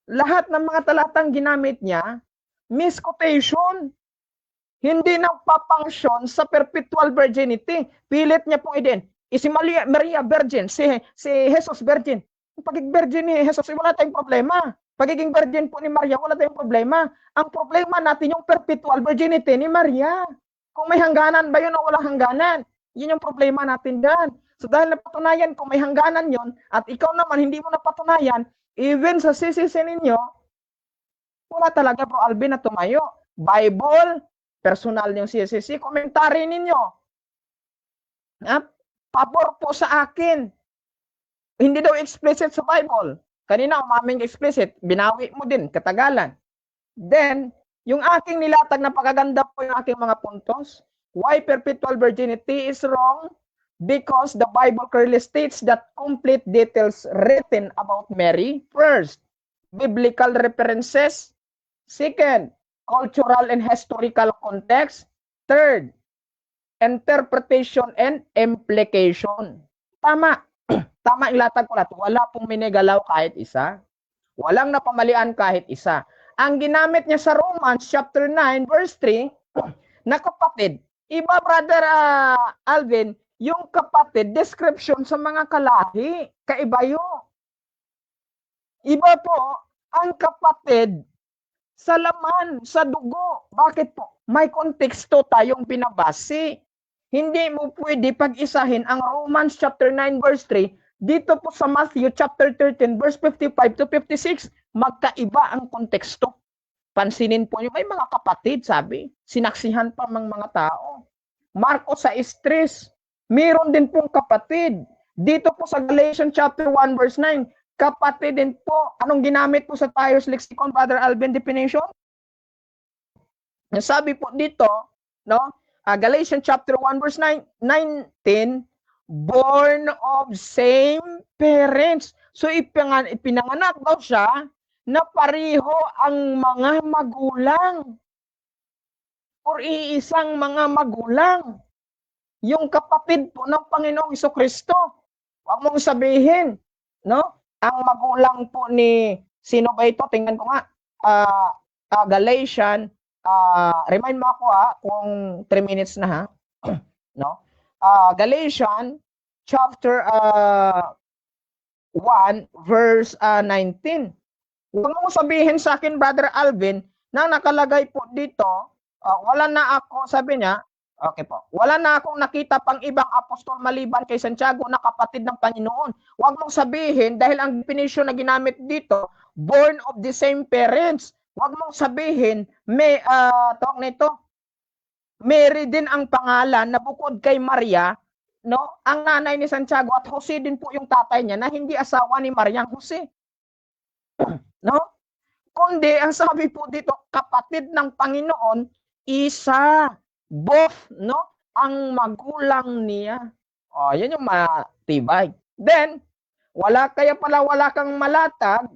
S4: lahat ng mga talatang ginamit niya, misquotation. Hindi nagpapangsyon sa perpetual virginity. Pilit niya pong idin. Si Maria virgin, si Jesus virgin. Pagiging virgin ni Jesus, wala tayong problema. Pagiging virgin po ni Maria, wala tayong problema. Ang problema natin yung perpetual virginity ni Maria. Kung may hangganan ba yun o walang hangganan? Yun yung problema natin dyan. So dahil napatunayan kung may hangganan yon at ikaw naman hindi mo napatunayan, even sa CCC ninyo, wala talaga Bro Alvin na tumayo. Bible, personal yung CCC, komentary ninyo. Pabor po sa akin. Hindi daw explicit sa Bible. Kanina umaming explicit, binawi mo din, katagalan. Then, yung aking nilatag na pagaganda po yung aking mga puntos. Why perpetual virginity is wrong? Because the Bible clearly states that complete details written about Mary. First, biblical references. Second, cultural and historical context. Third, interpretation and implication. Tama. Tama yung latag ko lahat. Wala pong minigalaw kahit isa. Walang napamalian kahit isa. Ang ginamit niya sa Romans chapter 9 verse 3, na kapatid, iba Brother Alvin, yung kapatid, description sa mga kalahi, kaiba yun. Iba po, ang kapatid, sa laman, sa dugo. Bakit po? May konteksto tayong binabase. Hindi mo pwede pag-isahin ang Romans chapter 9 verse 3, dito po sa Matthew chapter 13 verse 55 to 56, magkaiba ang konteksto. Pansinin po nyo, may mga kapatid, sabi, sinaksihan pa mga tao. Marcos 6:3, meron din pong kapatid. Dito po sa Galatians chapter 1 verse 9, kapatid din po. Anong ginamit po sa Tyers Lexicon, Brother Alvin definition? Sabi po dito, no? Galatians chapter 1 verse 19, born of same parents. So ipinanganak daw siya na pareho ang mga magulang. or iisang mga magulang. Yung kapatid po ng Panginoong Hesukristo. Huwag mong sabihin, no? Ang magulang po ni, sino ba ito? Tingnan ko nga. Galatian, remind mo ako kung 3 minutes na ha. No? Galatian chapter 1 verse 19. Huwag mong sabihin sa akin, Brother Alvin, na nakalagay po dito, wala na ako, sabi niya, okay po, wala na akong nakita pang ibang apostol maliban kay Santiago na kapatid ng Panginoon. Huwag mong sabihin, dahil ang definition na ginamit dito, born of the same parents. Huwag mong sabihin, may, tawag nito, Mary din ang pangalan na bukod kay Maria, no? Ang nanay ni Santiago at Jose din po yung tatay niya na hindi asawa ni Maria ang Jose. No? Kundi ang sabi po dito, kapatid ng Panginoon, isa, both, no? Ang magulang niya. Yan yung matibay. Then, wala kang malatag,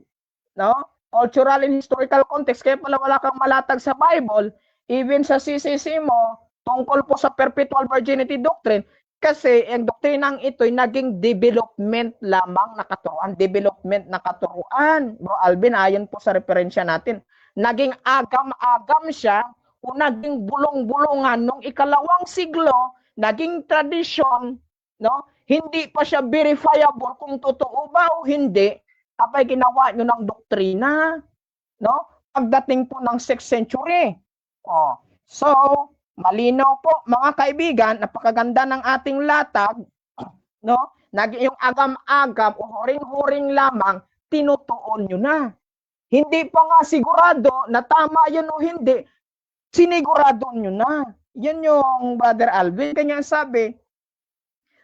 S4: no? Cultural and historical context, kaya pala wala kang malatag sa Bible, even sa CCC mo, tungkol po sa perpetual virginity doctrine, kasi ang doktrinang ito'y naging development lamang na katuruan. Development na katuruan. Bro Alvin, ayon po sa referensya natin. Naging agam-agam siya o naging bulong-bulungan nung 2nd siglo, naging tradisyon, no? Hindi pa siya verifiable kung totoo ba o hindi, abay ginawa nyo ng doktrina, no? Pagdating po ng 6th century. So, malinaw po, mga kaibigan, napakaganda ng ating latag, no? Yung agam-agam o huring-huring lamang, tinutuon nyo na. Hindi pa nga sigurado na tama yun o hindi, sinigurado nyo na. Yan yung Brother Alvin. Kanya sabi,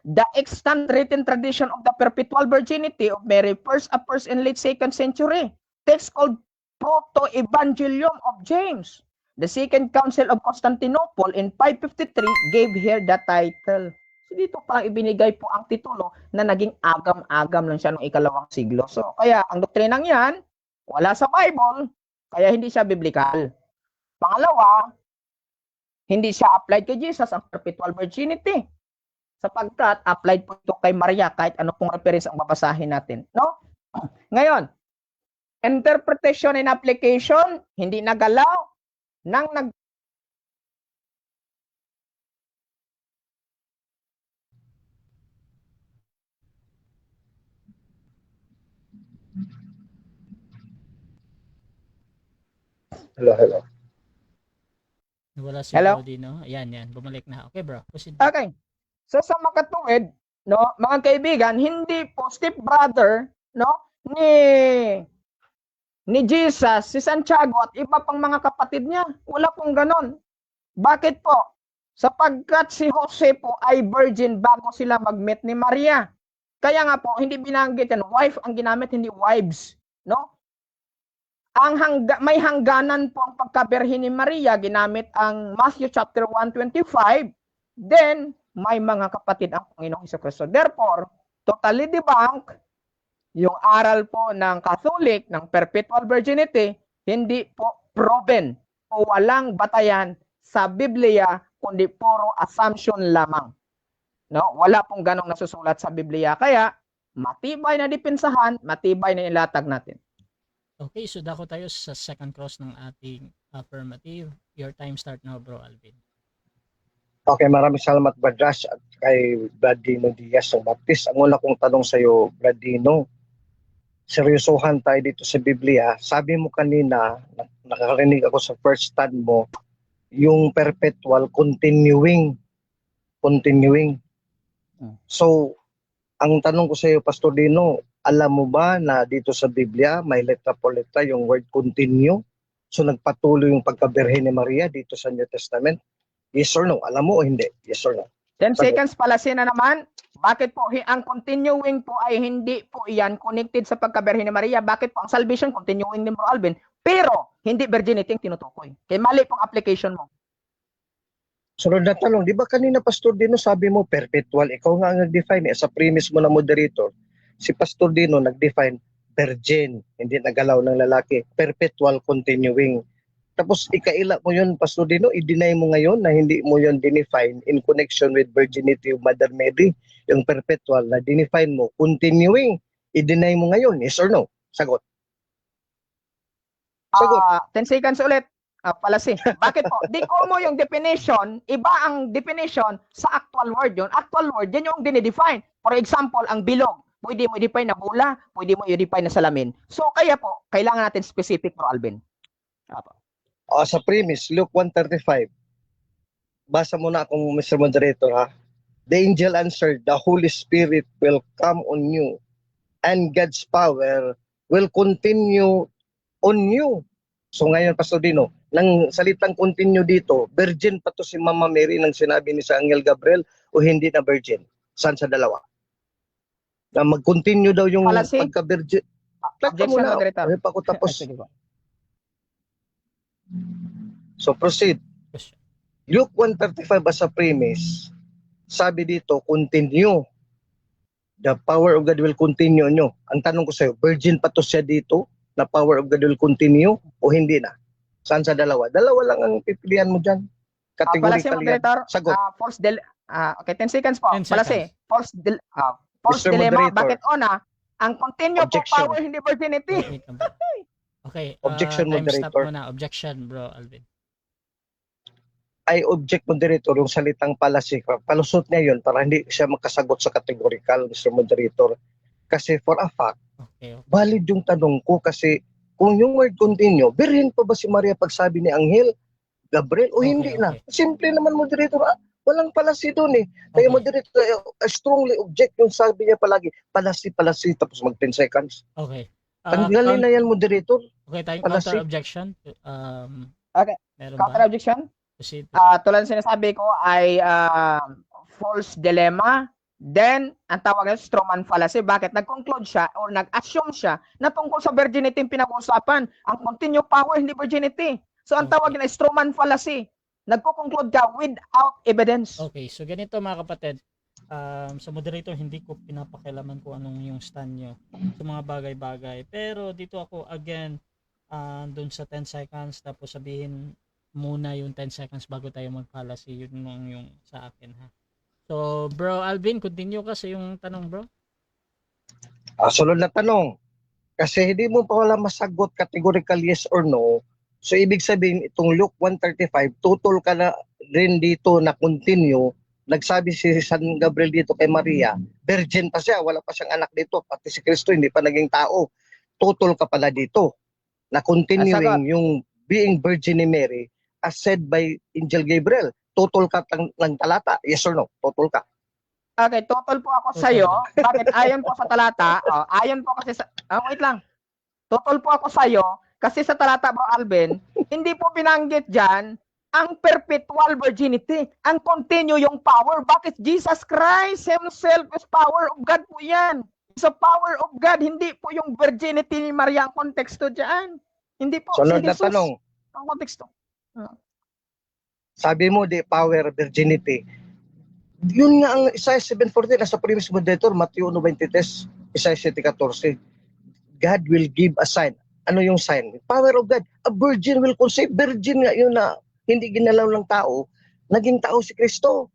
S4: the extant written tradition of the perpetual virginity of Mary first appears in late 2nd century. Text called Proto-Evangelium of James. The Second Council of Constantinople in 553 gave here the title. So dito parang ibinigay po ang titulo na naging agam-agam lang siya noong 2nd siglo. So kaya ang doktrinang yan, wala sa Bible, kaya hindi siya biblical. Pangalawa, hindi siya applied kay Jesus ang perpetual virginity. Sapagkat applied po ito kay Maria kahit ano pong reference ang babasahin natin. No? Ngayon, interpretation and application, hindi nagalaw.
S3: Hello.
S2: Wala si
S4: Hello?
S2: Brody, no? Yan. Bumalik na. Okay, bro. Proceed.
S4: Okay. So sa makatuwid, no, mga kaibigan, hindi po step brother, no, ni Jesus, si Santiago at iba pang mga kapatid niya. Wala pong ganon. Bakit po? Sapagkat si Jose po ay virgin bago sila mag-meet ni Maria. Kaya nga po, hindi binanggit yan. Wife ang ginamit, hindi wives. No? May hangganan po ang pagkaberhin ni Maria. Ginamit ang Matthew chapter 1:25. Then, may mga kapatid ang Panginoong Hesukristo. Therefore, totally debunk yung aral po ng Catholic, ng perpetual virginity, hindi po proven o walang batayan sa Biblia, kundi puro assumption lamang. No? Wala pong ganong nasusulat sa Biblia. Kaya, matibay na depensahan, matibay na ilatag natin.
S2: Okay, so dako tayo sa second cross ng ating affirmative. Your time start now, Bro Alvin.
S3: Okay, maraming salamat, Badrash, at kay Brad Dino Diaz ng Baptist. Ang una kong tanong sa iyo, Brad Dino, seryosohan tayo dito sa Biblia. Sabi mo kanina, nakakarinig ako sa first stand mo, yung perpetual continuing. So, ang tanong ko sa iyo, Pastor Dino, alam mo ba na dito sa Biblia may letra po letra yung word continue? So nagpatuloy yung pagkaberhen ni Maria dito sa New Testament? Yes or no? Alam mo o hindi? Yes or no?
S4: 10 seconds palasin na naman. Bakit po ang continuing po ay hindi po iyan connected sa pagkaberhen ni Maria? Bakit po ang salvation continuing ni Bro Alvin? Pero hindi virginity ang tinutukoy. Kaya mali pong application mo.
S3: Sunod na tanong, di ba kanina Pastor Dino sabi mo perpetual? Ikaw nga ang nag-define sa premise mo na moderator. Si Pastor Dino nag-define virgin, hindi nagalaw ng lalaki, perpetual continuing. Tapos ikaila mo yun, Pastor Dino, i-deny mo ngayon na hindi mo yun dinefine in connection with virginity of Mother Mary, yung perpetual na dinefine mo, continuing, i-deny mo ngayon, yes or no? Sagot. Sagot.
S4: 10 seconds ulit. Palasi. Bakit po? Di ko mo yung definition, iba ang definition sa actual word yun. Actual word, yan yung dinidefine. For example, ang bilog, pwede mo i-define na bula, pwede mo i-define na salamin. So, kaya po, kailangan natin specific, Bro Alvin.
S3: Sa premise, Luke 1:35. Basa mo na akong Mr. Moderator ha. The angel answered, the Holy Spirit will come on you and God's power will continue on you. So ngayon, Pastor Dino, nang salitang continue dito, virgin pa to si Mama Mary nang sinabi ni sa Angel Gabriel o hindi na virgin? Saan sa dalawa? Na mag-continue daw yung
S4: Palasi?
S3: pagka-virgin.
S4: Objection, Moderator.
S3: Ay, pa ko tapos.
S4: Sige po.
S3: So proceed.
S2: Question.
S3: Luke 1:35 as a premise, sabi dito, continue. The power of God will continue nyo. Ang tanong ko sa'yo, virgin pa to siya dito, na power of God will continue, o hindi na? Saan sa dalawa? Dalawa lang ang pipilian mo dyan.
S4: Palasi,
S3: Categorically yan.
S4: Moderator.
S3: Sagot.
S4: Okay, 10 seconds po.
S2: 10
S4: Palasi. False
S3: Mr.
S4: dilemma.
S3: Moderator.
S4: Bakit ang continue po
S3: Objection.
S4: power, hindi virginity.
S2: Wait lang, bro. Okay,
S3: Objection,
S2: time stop
S3: Moderator.
S2: muna. Objection, bro Alvin.
S3: I object, Moderator, yung salitang palasi. Palusot niya yun para hindi siya makasagot sa categorical, Mr. Moderator. Kasi for a fact,
S2: Okay.
S3: valid yung tanong ko kasi kung yung word continue, birhin pa ba si Maria pagsabi ni Angel, Gabriel, o
S2: Okay,
S3: hindi na?
S2: okay.
S3: Simple naman, Moderator. Walang palasi doon eh. Kaya
S2: Okay.
S3: Moderator, I strongly object yung sabi niya palagi, palasi, tapos mag 10 seconds.
S2: Okay.
S3: Tanggalin na yan, Moderator.
S2: Okay, tayong
S3: Palasi.
S2: counter objection.
S4: Okay.
S2: Meron
S4: Counter
S2: ba?
S4: objection?
S2: Proceed.
S4: Tulad ng sinasabi ko ay false dilemma. Then, ang tawag nito strawman fallacy. Bakit? Nag-conclude siya or nag-assume siya na tungkol sa virginity yung pinag-uusapan. Ang continue power, hindi virginity. So, ang tawag na strawman fallacy. Nagko-conclude ka without evidence.
S2: Okay, so ganito mga kapatid. Sa moderator, hindi ko pinapakialaman kung anong yung stand nyo sa mga bagay-bagay. Pero dito ako, again, dun sa 10 seconds, tapos sabihin muna yung 10 seconds bago tayo mag-policy. Yun yung sa akin, ha. So, bro Alvin, continue ka sa yung tanong, bro.
S3: Sunod na tanong. Kasi hindi mo pa wala masagot categorical yes or no. So, ibig sabihin, itong Luke 1:35, tutol ka na rin dito na continue. Nagsabi si San Gabriel dito kay Maria, virgin pa siya, wala pa siyang anak dito. Pati si Kristo, hindi pa naging tao. Tutol ka pala dito na continuing yung being virgin ni Mary as said by Angel Gabriel. Tutol ka ng talata, yes or no? Tutol ka.
S4: Okay, total po ako sa iyo. Bakit? Ayon po sa talata. Ayon po kasi sa wait lang. Total po ako sa iyo kasi sa talata, Bro Alvin, hindi po binanggit diyan ang perpetual virginity. Ang continue yung power. Bakit? Jesus Christ himself is power of God po 'yan. Sa power of God, hindi po yung virginity ni Maria ang konteksto diyan. Hindi po
S3: Sunod na
S4: Jesus
S3: tanong.
S4: ang konteksto.
S3: Sabi mo, the power, virginity. Yun nga ang Isaiah 7:14, nasa premise moderator, Mateo 1:23, Isaiah 7:14. God will give a sign. Ano yung sign? Power of God. A virgin will conceive. Virgin nga yun na hindi ginalaw ng tao. Naging tao si Kristo.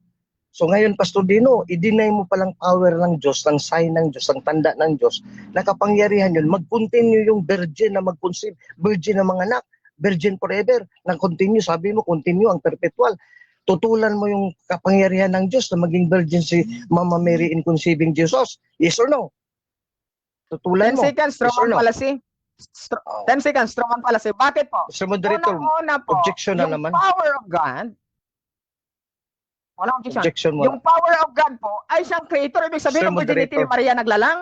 S3: So ngayon, Pastor Dino, i-deny mo palang power ng Diyos, ng sign ng Diyos, ng tanda ng Diyos, nakapangyarihan yun, mag-continue yung virgin na mag-conceive, virgin na mga anak, virgin forever, nang continue, sabi mo, continue ang perpetual. Tutulan mo yung kapangyarihan ng Diyos na maging virgin si Mama Mary in conceiving Jesus. Yes or no? Tutulan
S4: 10
S3: mo.
S4: seconds,
S3: Yes or
S4: Roman
S3: no?
S4: Fallacy. 10 seconds, Roman Fallacy. Bakit po?
S3: Mr. Moderator,
S4: Unang-una po,
S3: objection na
S4: yung
S3: naman.
S4: power of God, walang objection.
S3: Objection mo.
S4: Yung power of God po ay siyang creator. Ibig sabihin,
S3: Sir
S4: ang virginity ni
S3: Moderator.
S4: Maria naglalang?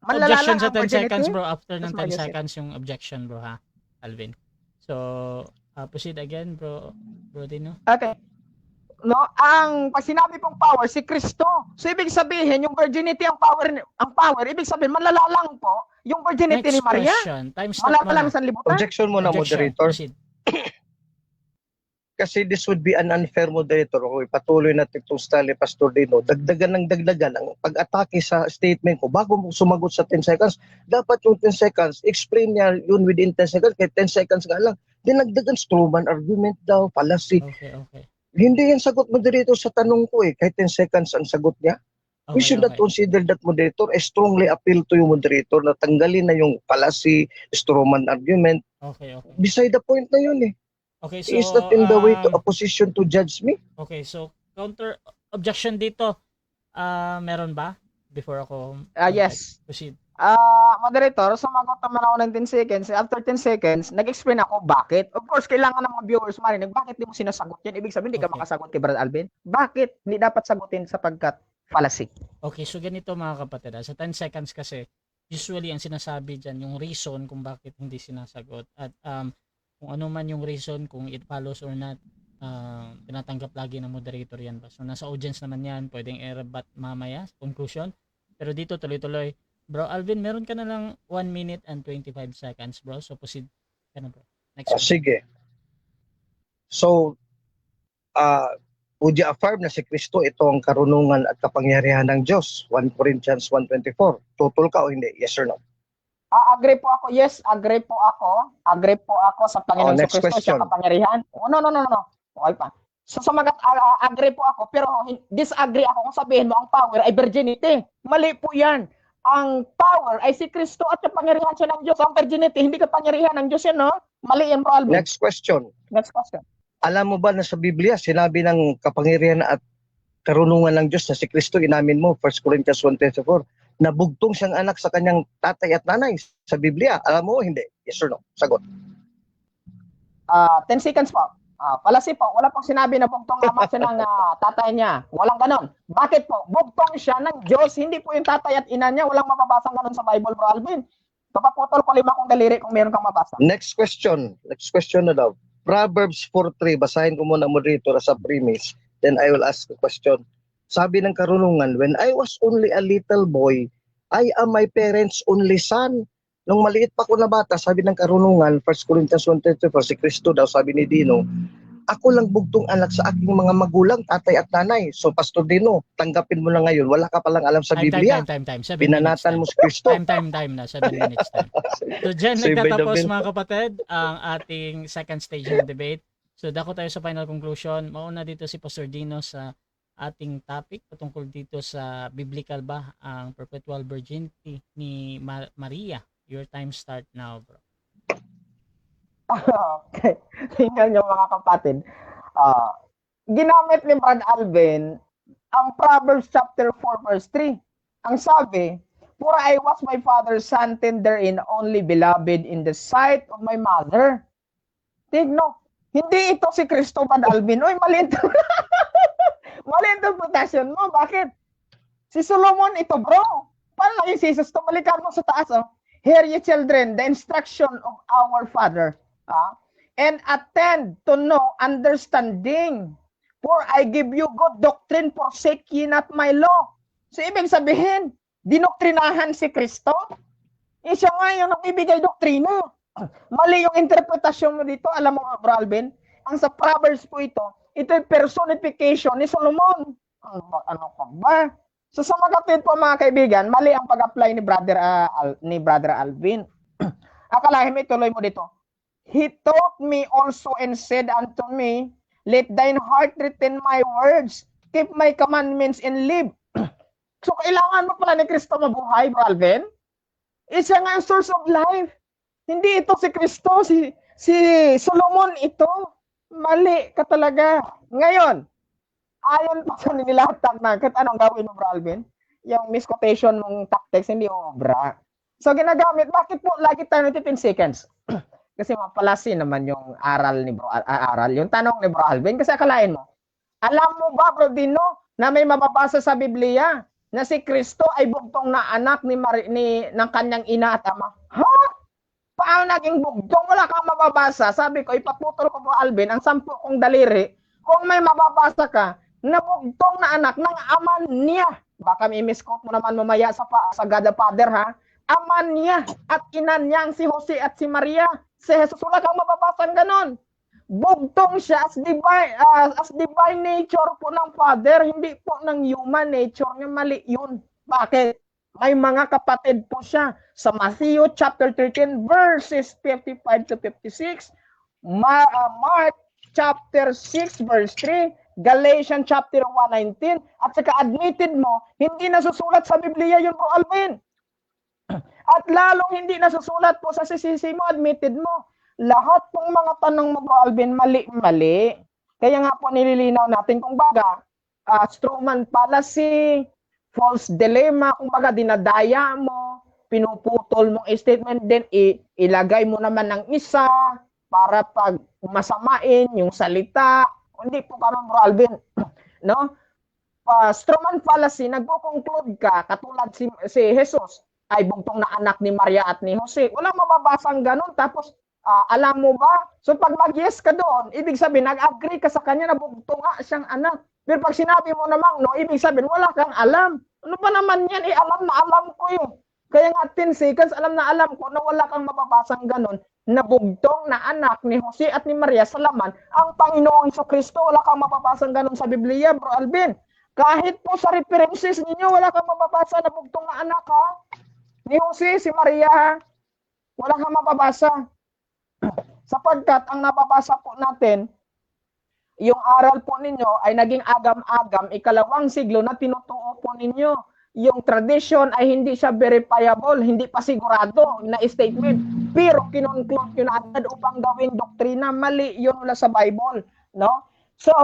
S2: Objection sa
S4: ang
S2: 10
S4: virginity?
S2: seconds, bro. After ng
S4: Yes,
S2: 10
S4: yes.
S2: seconds yung objection, bro, ha, Alvin. So, proceed again, bro Dino.
S4: Okay. No, pag sinabi pong power, si Kristo. So, ibig sabihin, yung virginity ang power, ibig sabihin, malalalang po yung virginity
S2: Next
S4: ni Maria.
S2: question. Time stop
S4: Malalalang
S2: muna.
S4: sa libutan.
S3: Objection mo na,
S2: Objection.
S3: moderator.
S2: Proceed.
S3: Kasi this would be an unfair moderator. Kung ipatuloy natin itong style ni Pastor Dino, dagdagan ng dagdagan ang pag-atake sa statement ko. Bago mo sumagot sa 10 seconds, dapat yung 10 seconds, explain niya yun within 10 seconds. Kaya 10 seconds nga lang, dinagdagan strawman argument daw, fallacy.
S2: Okay.
S3: Hindi yan sagot moderator sa tanong ko eh. Kahit 10 seconds ang sagot niya. We should not consider that moderator. I strongly appeal to you moderator na tanggalin na yung fallacy, strawman argument.
S2: Okay.
S3: Beside the point na yun eh.
S2: Okay, so
S3: Is that in the way to opposition to judge me?
S2: okay, so counter objection dito. Meron ba before ako
S4: Yes.
S2: proceed?
S4: Moderator, sumagot naman ako ng 10 seconds. After 10 seconds, nag-explain ako bakit. Of course, kailangan ng mga viewers marinig, bakit di mo sinasagot yan? Ibig sabihin, hindi ka
S2: Okay.
S4: makasagot kay Brad Alvin. Bakit? Hindi dapat sagutin sapagkat fallacy.
S2: Okay, so ganito mga kapatid. Sa 10 seconds kasi, usually ang sinasabi dyan, yung reason kung bakit hindi sinasagot. At kung ano man yung reason, kung it follows or not, tinatanggap lagi ng moderator yan ba. So nasa audience naman yan, pwedeng i-rebut mamaya, conclusion. Pero dito tuloy-tuloy. Bro Alvin, meron ka na lang 1 minute and 25 seconds, bro. So proceed ka na, bro. Next one.
S3: Sige. So, would you affirm na si Kristo ito ang karunungan at kapangyarihan ng Diyos? 1 Corinthians 1:24. Tutol ka o hindi? Yes or no?
S4: Agree po ako. Yes, agree po ako. Agree po ako sa Panginoon
S3: next
S4: Kristo
S3: question.
S4: sa kapangyarihan. No. Okay pa. So sumagat, agree po ako, pero disagree ako kung sabihin mo ang power ay virginity. Mali po yan. Ang power ay si Kristo at kapangyarihan siya ng Diyos. Ang virginity, hindi kapangyarihan ng Diyos yan, no? Mali yan, bro Alvin.
S3: Next question.
S4: Next question.
S3: Alam mo ba na sa Biblia, sinabi ng kapangyarihan at karunungan ng Diyos na si Kristo, inamin mo, 1 Corinthians 1:24, na bugtong siyang anak sa kanyang tatay at nanay sa Biblia. Alam mo o hindi? Yes or no? Sagot.
S4: 10 seconds po. Palasi po, wala pong sinabi na bugtong lamang siya ng tatay niya. Walang ganon. Bakit po? Bugtong siya ng Diyos, hindi po yung tatay at ina niya. Walang mababasang ganon sa Bible, bro Alvin. Papaputol ko 5 kong daliri kung meron kang mabasa.
S3: Next question. Next question na daw. Proverbs 4:3. Basahin ko muna moderator sa premise. Then I will ask the question. Sabi ng karunungan, when I was only a little boy, I am my parents' only son. Nung maliit pa ko na bata, sabi ng karunungan, 1 Corinthians 1:24, si Kristo daw, sabi ni Dino, ako lang bugtong anak sa aking mga magulang, tatay at nanay. So, Pastor Dino, tanggapin mo na ngayon, wala ka palang alam sa Biblia.
S2: Time. 7
S3: Binanatan mo
S2: minutes.
S3: si Kristo.
S2: Time na. 7 minutes time. So, dyan
S3: Save by the
S2: nagtatapos
S3: bell.
S2: mga kapatid ang ating second stage ng debate. So, dako tayo sa final conclusion. Mauna dito si Pastor Dino sa ating topic patungkol dito sa biblical ba ang perpetual virginity ni Maria. Your time start now, bro.
S4: Okay. Tingnan nyo mga kapatid. Ginamit ni Brad Alvin ang Proverbs chapter 4 verse 3. Ang sabi, for I was my father's son, tender in only beloved in the sight of my mother. Tigno, hindi ito si Kristo, Brad Alvin. Uy, mali interpretation mo. Bakit? Si Solomon ito, bro. Paano naging si Jesus? Tumalikan mo sa taas, oh. Hear ye children, the instruction of our Father, and attend to know understanding. For I give you good doctrine, forsake ye not my law. So, ibig sabihin, dinoktrinahan si Kristo? Siya nga yung nagbibigay doktrina. Mali yung interpretasyon mo dito. Alam mo, Bro Alvin, ang sa Proverbs po ito yung personification ni Solomon. Ano pa ba? So sa mga kapatid po mga kaibigan, mali ang pag-apply ni Brother Alvin. Akalahin mo, ituloy mo dito. He taught me also and said unto me, let thine heart retain my words, keep my commandments and live. So kailangan mo pala ni Kristo mabuhay, Bro Alvin. Isa nga ang source of life. Hindi ito si Kristo, si Solomon ito. Mali ka talaga. Ngayon, ayon pa sa nilatag na kahit anong gawin mo, Bro Alvin, yung misquotation mong tactics, hindi obra. So, ginagamit, bakit po lagi tayo 10 seconds? Kasi mapalasi naman yung aral ni yung tanong ni Bro Alvin. Kasi akalain mo, alam mo ba, Bro Dino, na may mababasa sa Biblia na si Kristo ay bugtong na anak ng kanyang ina at ama? Ha? Paano naging bugtong? Wala kang mababasa. Sabi ko, ipaputol ko, Bro Alvin, ang 10 kong daliri. Kung may mababasa ka, nabugtong na anak ng ama niya. Baka may misquote mo naman mamaya sa God the Father, ha? Ama niya at ina niyang si Jose at si Maria. Si Jesus, wala kang mababasang ganon. Bugtong siya as divine nature po ng Father, hindi po ng human nature niya. Mali yun. Bakit? May mga kapatid po siya sa Matthew chapter 13 verses 55 to 56. Mark chapter 6 verse 3, Galatians chapter 1:19, at saka admitted mo, hindi nasusulat sa Biblia yun, Bro Alvin. At lalong hindi nasusulat po sa sisisi mo, admitted mo. Lahat pong mga tanong mo, Bro Alvin, mali-mali. Kaya nga po nililinaw natin, kung baga, Strowman fallacy, false dilemma, kung baga dinadaya mo, pinuputol mong statement, then ilagay mo naman ng isa para pag masamain yung salita. Hindi po parang, Bro Alvin, no? Strowman fallacy, nagko-conclude ka, katulad si Jesus, ay bugtong na anak ni Maria at ni Jose. Walang mababasang ganun. Tapos, alam mo ba? So, pag mag-yes ka doon, ibig sabihin, nag-agree ka sa kanya na bugtong nga siyang anak. Pero pag sinabi mo namang no, ibig sabihin, wala kang alam. Ano ba naman yan? Alam na alam ko yun. Kaya nga 10 seconds, alam na alam ko na wala kang mababasang ganun na bugtong na anak ni Jose at ni Maria sa laman ang Panginoong Jesucristo. Wala kang mababasang ganun sa Biblia, Bro Alvin. Kahit po sa references ninyo, wala kang mababasa na bugtong na anak, ha? Ni Jose, si Maria, wala kang mababasa. Sapagkat ang nababasa po natin, yung aral po ninyo ay naging agam-agam, 2nd siglo na tinutuo po ninyo. Yung tradition ay hindi siya verifiable, hindi pa sigurado na statement. Pero kinunclude yun agad upang gawing doktrina. Mali yun wala sa Bible. No? So,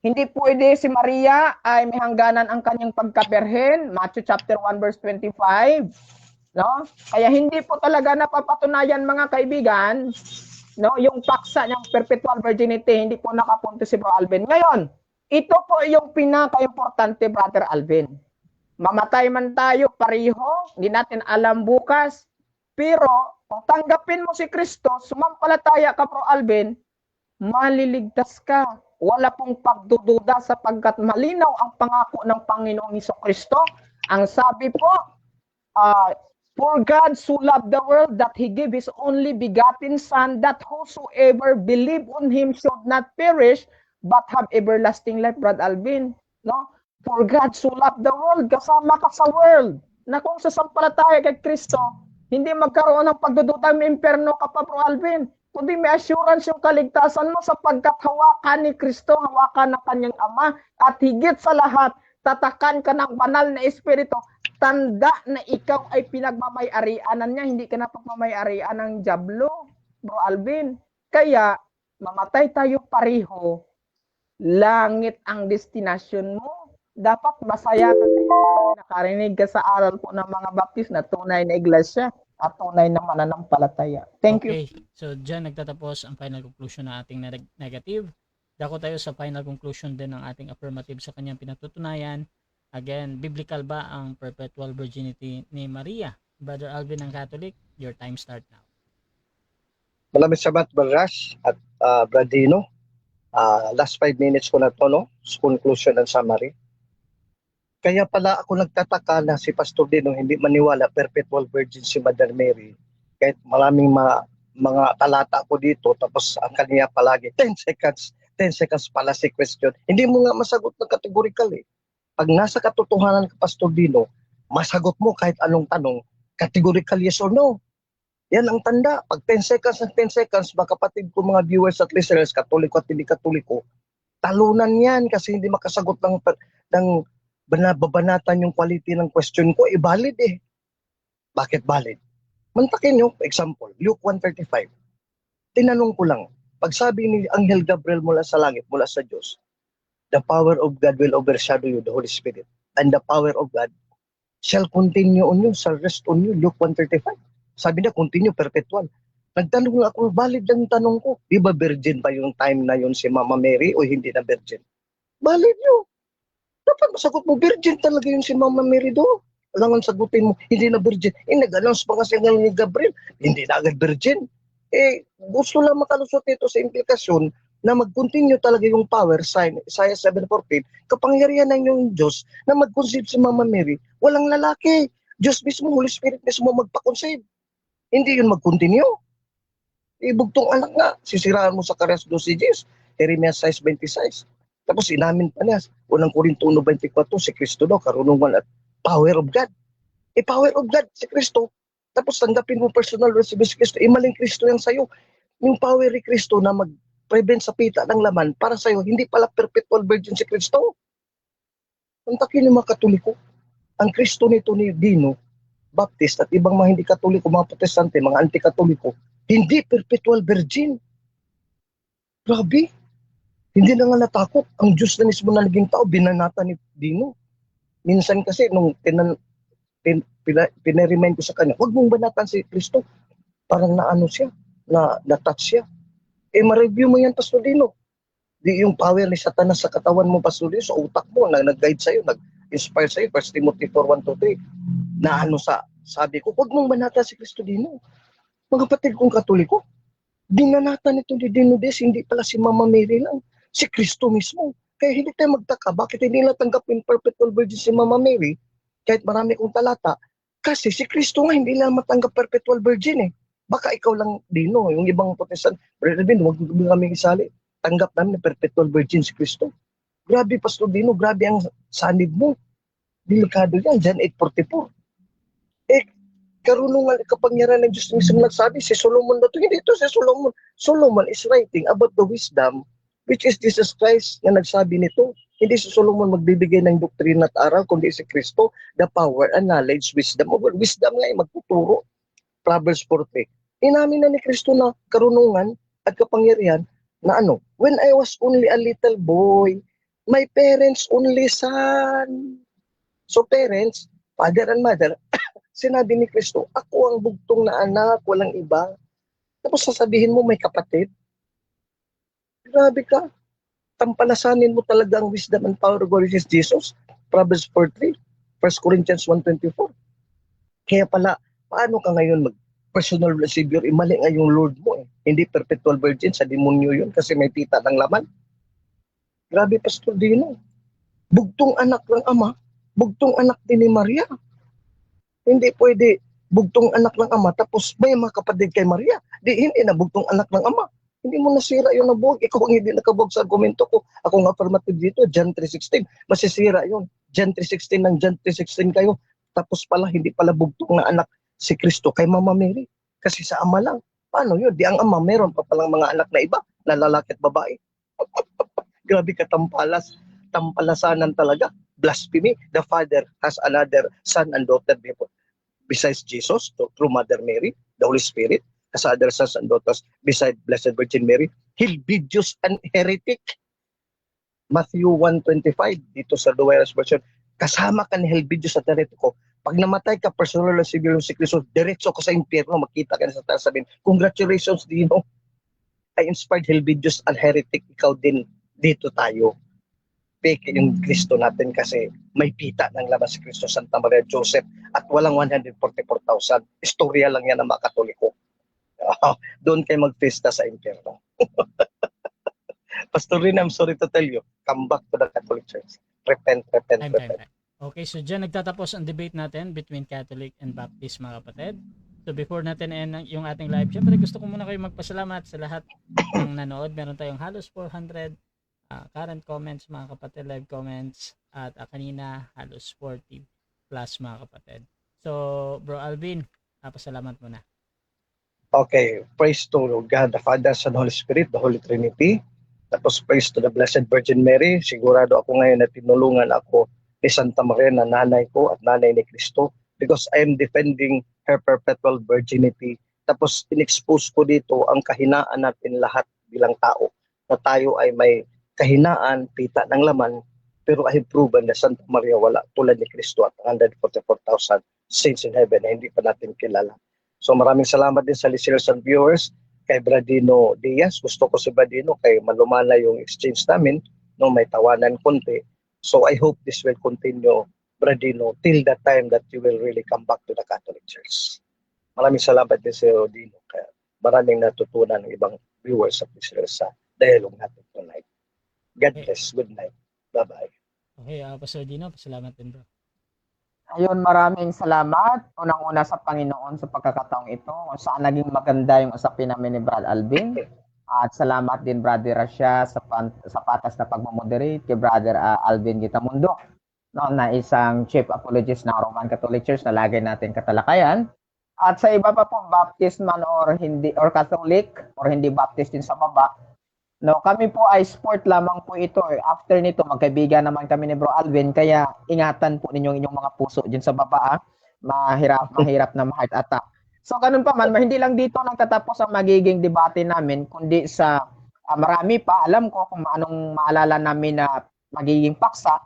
S4: hindi pwede si Maria ay may hangganan ang kanyang pagkaberhen. Matthew chapter 1 verse 25. No? Kaya hindi po talaga napapatunayan, mga kaibigan, no, yung paksa niyang perpetual virginity, hindi po nakapunto si Bro Alvin. Ngayon, ito po yung pinaka-importante, Brother Alvin. Mamatay man tayo pareho, hindi natin alam bukas, pero kung tanggapin mo si Kristo, sumampalataya ka, Bro Alvin, maliligtas ka. Wala pong pagdududa sapagkat malinaw ang pangako ng Panginoong Jesucristo. Ang sabi po, for God so loved the world that He gave His only begotten Son, that whosoever believe on Him should not perish, but have everlasting life, Brad Alvin. No? For God so loved the world, kasama ka sa world, na kung sasampalataya kay Kristo, hindi magkaroon ng pagdududa, may impyerno ka pa, Bro Alvin. Kundi may assurance yung kaligtasan mo sapagkat hawakan ni Kristo, hawakan ng kanyang Ama, at higit sa lahat, tatakan ka ng banal na Espiritu, tanda na ikaw ay pinagmamay-arianan niya, hindi ka na pagmamay-arian ng Diablo, Bro Alvin. Kaya, mamatay tayo pareho, langit ang destination mo. Dapat masaya ka kayo, nakarinig ka sa aral po ng mga baptist na tunay na iglesia at tunay na mananampalataya. Thank you.
S2: Okay, so dyan nagtatapos ang final conclusion ng ating negative. Dako tayo sa final conclusion din ng ating affirmative sa kanyang pinatutunayan. Again, biblical ba ang perpetual virginity ni Maria? Brother Alvin ng Catholic, your time start now.
S3: Maraming salamat, Brother Rash at Bradino. Last 5 minutes ko na to, no? Conclusion and summary. Kaya pala ako nagtataka na si Pastor Dino hindi maniwala perpetual virgin si Mother Mary. Kahit maraming mga talata ko dito, tapos ang kanya palagi 10 seconds pala si question. Hindi mo nga masagot ng categorical eh. Pag nasa katotohanan ka, Pastor Dino, masagot mo kahit anong tanong, categorical yes or no. Yan ang tanda. Pag 10 seconds, mga kapatid ko, mga viewers at listeners, katoliko at hindi katoliko, talunan yan kasi hindi makasagot ng babanatan yung quality ng question ko, valid eh. Bakit valid? Mantakin nyo, example, Luke 1:35. Tinanong ko lang, pag sabi ni Anghel Gabriel mula sa langit, mula sa Diyos, the power of God will overshadow you, the Holy Spirit, and the power of God shall continue on you, shall rest on you, Luke 1:35. Sabi niya, continue, perpetual. Nagtanong nga ako, valid ang tanong ko. Di ba virgin pa yung time na yun si Mama Mary o hindi na virgin? Valid yun. Dapat masagot mo, virgin talaga yun si Mama Mary doon. Alangan sagutin mo, hindi na virgin. Nag-announce pa kasi ng ni Gabriel, hindi na agad virgin. Gusto lang makalusot ito sa implikasyon na mag-continue talaga yung power sign, Isaiah 7:14, kapangyarihan ng yung Diyos na mag-conceive si Mama Mary. Walang lalaki. Diyos mismo, Holy Spirit mismo magpa-conceive. Hindi yun mag-continue. Bugtong anak nga, sisiraan mo sa Karyas 12:10, Jeremiah 6:26. Tapos inamin pa niya, unang Korinto 1:24, si Kristo daw, karunungan at power of God. Power of God, si Kristo. Tapos tanggapin mo personal si Kristo, maling Kristo yan sa'yo. yung power ni Kristo na mag-prevent sa pita ng laman para sa'yo, hindi pala perpetual virgin si Kristo. Ang takin ng mga Katoliko, ang Kristo nito ni Dino, Baptist at ibang mga hindi Katoliko, mga Protestante, mga anti-Katoliko, hindi perpetual virgin. Grabe. Hindi na nga natakot. Ang Diyos na mismo na naging tao, binanata ni Dino. Minsan kasi, nung pinaremind ko sa kanya, huwag mong banatan si Kristo. Parang naano siya, na-touch siya. Ma-review mo yan, Pastor Dino. Di yung power ni Satanas sa katawan mo, Pastor Dino, sa utak mo, nag-guide sa'yo, nag-inspire sa'yo, 1 Timothy 4:1-3. Na ano sabi ko, huwag mong banatan si Kristo Dino. Mga kapatid kong Katoliko, dinanatan ito ni Dino Des, hindi pala si Mama Mary lang, si Kristo mismo. Kaya hindi tayo magtaka, bakit hindi nila tanggapin perpetual virgin si Mama Mary, kahit marami kong talata, kasi si Kristo nga hindi nila matanggap perpetual virgin eh. Baka ikaw lang, Dino, yung ibang Protestant, Brother Dino, huwag kami isali, tanggap namin na perpetual virgin si Kristo. Grabe, Pastor Dino, grabe ang sanib mo. Delikado yan, John 8:44. Karunungan at kapangyarihan ng Diyos mismo nagsabi, si Solomon na ito, hindi ito si Solomon. Solomon is writing about the wisdom, which is Jesus Christ na nagsabi nito. Hindi si Solomon magbibigay ng doktrina at aral, kundi si Kristo, the power and knowledge, wisdom. Wisdom nga ay magtuturo. Proverbs 4:3. Inamin na ni Kristo na karunungan at kapangyarihan na when I was only a little boy, my parents only son. So parents, father and mother, sinabi ni Kristo, ako ang bugtong na anak, walang iba. Tapos sasabihin mo may kapatid. Grabe ka. Tampalasanin mo talaga ang wisdom and power of Jesus. Proverbs 4:3, 1 Corinthians 1:24. Kaya pala, paano ka ngayon personal Savior? Mali nga yung Lord mo eh. Hindi perpetual virgin, sa demonyo yun kasi may tita ng laman. Grabe, Pastor Dino. Bugtong anak ng Ama, bugtong anak din ni Maria. Hindi pwede bugtong anak ng Ama tapos may mga kapatid kay Maria. Hindi na bugtong anak ng Ama. Hindi mo nasira yung nabuhog. Ikaw ang hindi nakabuhog sa argumento ko. Ako ang affirmative dito, John 3:16. Masisira yun. John 3:16 ng John 3:16 kayo. Tapos pala, hindi pala bugtong na anak si Kristo kay Mama Mary. Kasi sa Ama lang. Paano yun? Di ang Ama, meron pa palang mga anak na iba, na lalaki at babae. Grabe ka, tampalasanan talaga. Blasphemy. The Father has another son and daughter besides Jesus, through Mother Mary, the Holy Spirit, has other sons and daughters besides Blessed Virgin Mary. He'll be just an heretic. Matthew 1:25, dito sa Duwayras version, kasama ka ni Helbidius sa heretiko. Pag namatay ka, personal na civil si Kristo, diretso ka sa impyerno, makita ka na sa taas, sabihin, congratulations, Dino. I inspired Helbidius and heretic, ikaw din, dito tayo. Peke yung Kristo natin kasi may pita ng laman si Kristo, Santa Maria Joseph, at walang 144,000. Istorya lang yan ng mga Katoliko. Doon kayo magfesta sa impyerno. Pastor Rin, I'm sorry to tell you, come back to the Catholic Church. Repent.
S2: Time. Okay, so dyan nagtatapos ang debate natin between Catholic and Baptist, mga kapatid. So before natin end yung ating live, syempre gusto ko muna kayo magpasalamat sa lahat ng nanood. Meron tayong halos 400 current comments, mga kapatid, live comments, at kanina halos 40 plus, mga kapatid. So, Bro Alvin, pasalamat muna.
S3: Okay, praise to God, the Father, Son, Holy Spirit, the Holy Trinity. Tapos praise to the Blessed Virgin Mary. Sigurado ako ngayon na tinulungan ako ni Santa Maria na nanay ko at nanay ni Kristo because I am defending her perpetual virginity. Tapos in-expose ko dito ang kahinaan natin lahat bilang tao, na tayo ay may kahinaan, pita ng laman, pero I have proven na Santa Maria wala tulad ni Kristo at 144,000 saints in heaven na hindi pa natin kilala. So maraming salamat din sa listeners and viewers, kay Bradino Diaz. Gusto ko si Bradino kay malumala yung exchange namin, no, may tawanan konti. So I hope this will continue, Bradino, till the time that you will really come back to the Catholic Church. Maraming salamat din sa Dino. Kaya maraming natutunan ng ibang viewers at listeners sa dialogue natin tonight. God bless. Good night. Bye-bye.
S2: Okay, Pastor Dino, pasalamat din, bro.
S4: Ayun, maraming salamat. Unang-una sa Panginoon sa pagkakataong ito. Kung saan naging maganda yung usapin namin ni Brad Alvin. At salamat din, Brother Rasha, sa patas na pagmamoderate kay Brother Alvin Gitamundo, no, na isang chief apologist ng Roman Catholic Church na lagi natin katalakayan. At sa iba pa po, Baptist man or hindi or Catholic or hindi Baptist din sa baba. No, kami po ay sport lamang po ito. After nito, magkaibigan naman kami ni Bro Alvin, kaya ingatan po ninyo inyong mga puso diyan sa baba. Mahirap na ma-heart attack. So ganun pa man, hindi lang dito nagtatapos ang magiging debate namin, kundi sa marami pa. Alam ko kung anong maalala namin na magiging paksa.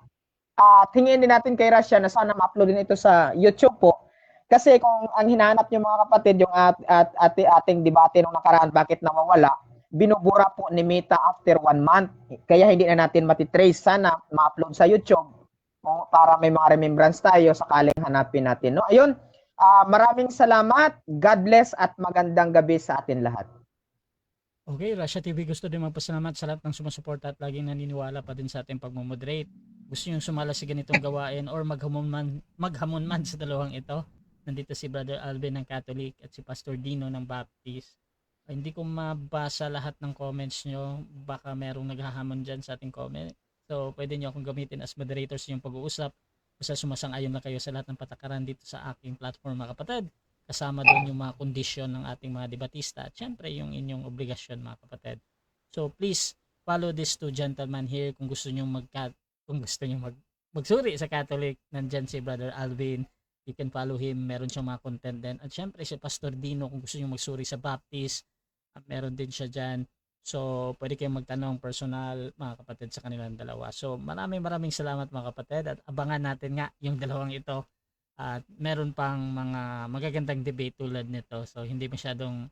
S4: At hingin din natin kay Russia na sana ma-upload din ito sa YouTube po. Kasi kung ang hinahanap niyo mga kapatid, yung ating debate nung nakaraan, bakit nawawala, binubura po ni Meta after 1 month. Kaya hindi na natin matitrace. Sana ma-upload sa YouTube para may mga remembrance tayo sakaling hanapin natin. No? Ayun, maraming salamat. God bless at magandang gabi sa atin lahat.
S2: Okay, Russia TV gusto din magpasalamat sa lahat ng sumusuporta at laging naniniwala pa din sa ating pagmumoderate. Gusto nyo sumala sa ganitong gawain or maghamon man sa dalawang ito. Nandito si Brother Alvin ng Catholic at si Pastor Dino ng Baptist. Hindi ko mabasa lahat ng comments nyo. Baka merong naghahamon dyan sa ating comment. So, pwede nyo akong gamitin as moderators yung pag-uusap. Basta sumasang-ayon na kayo sa lahat ng patakaran dito sa aking platform, mga kapatid. Kasama doon yung mga kondisyon ng ating mga debatista. At syempre, yung inyong obligasyon, mga kapatid. So, please, follow these two gentlemen here kung gusto nyo magsuri sa Catholic. Nandyan si Brother Alvin. You can follow him. Meron siyang mga content din. At syempre si Pastor Dino kung gusto nyo magsuri sa Baptist. Meron din siya dyan. So, pwede kayong magtanong personal, mga kapatid, sa kanilang dalawa. So, maraming salamat, mga kapatid. At abangan natin nga yung dalawang ito. At meron pang mga magagandang debate tulad nito. So, hindi masyadong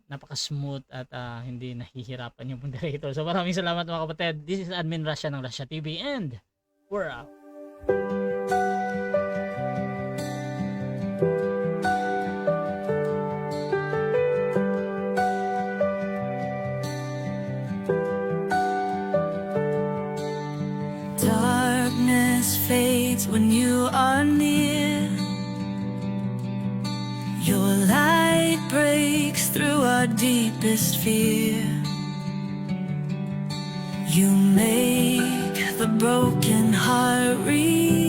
S2: napaka-smooth at hindi nahihirapan yung moderator. So, maraming salamat, mga kapatid. This is Admin Russia ng Russia TV and we're out.
S1: Darkness fades when you are near. Your light breaks through our deepest fear. You make the broken heart real.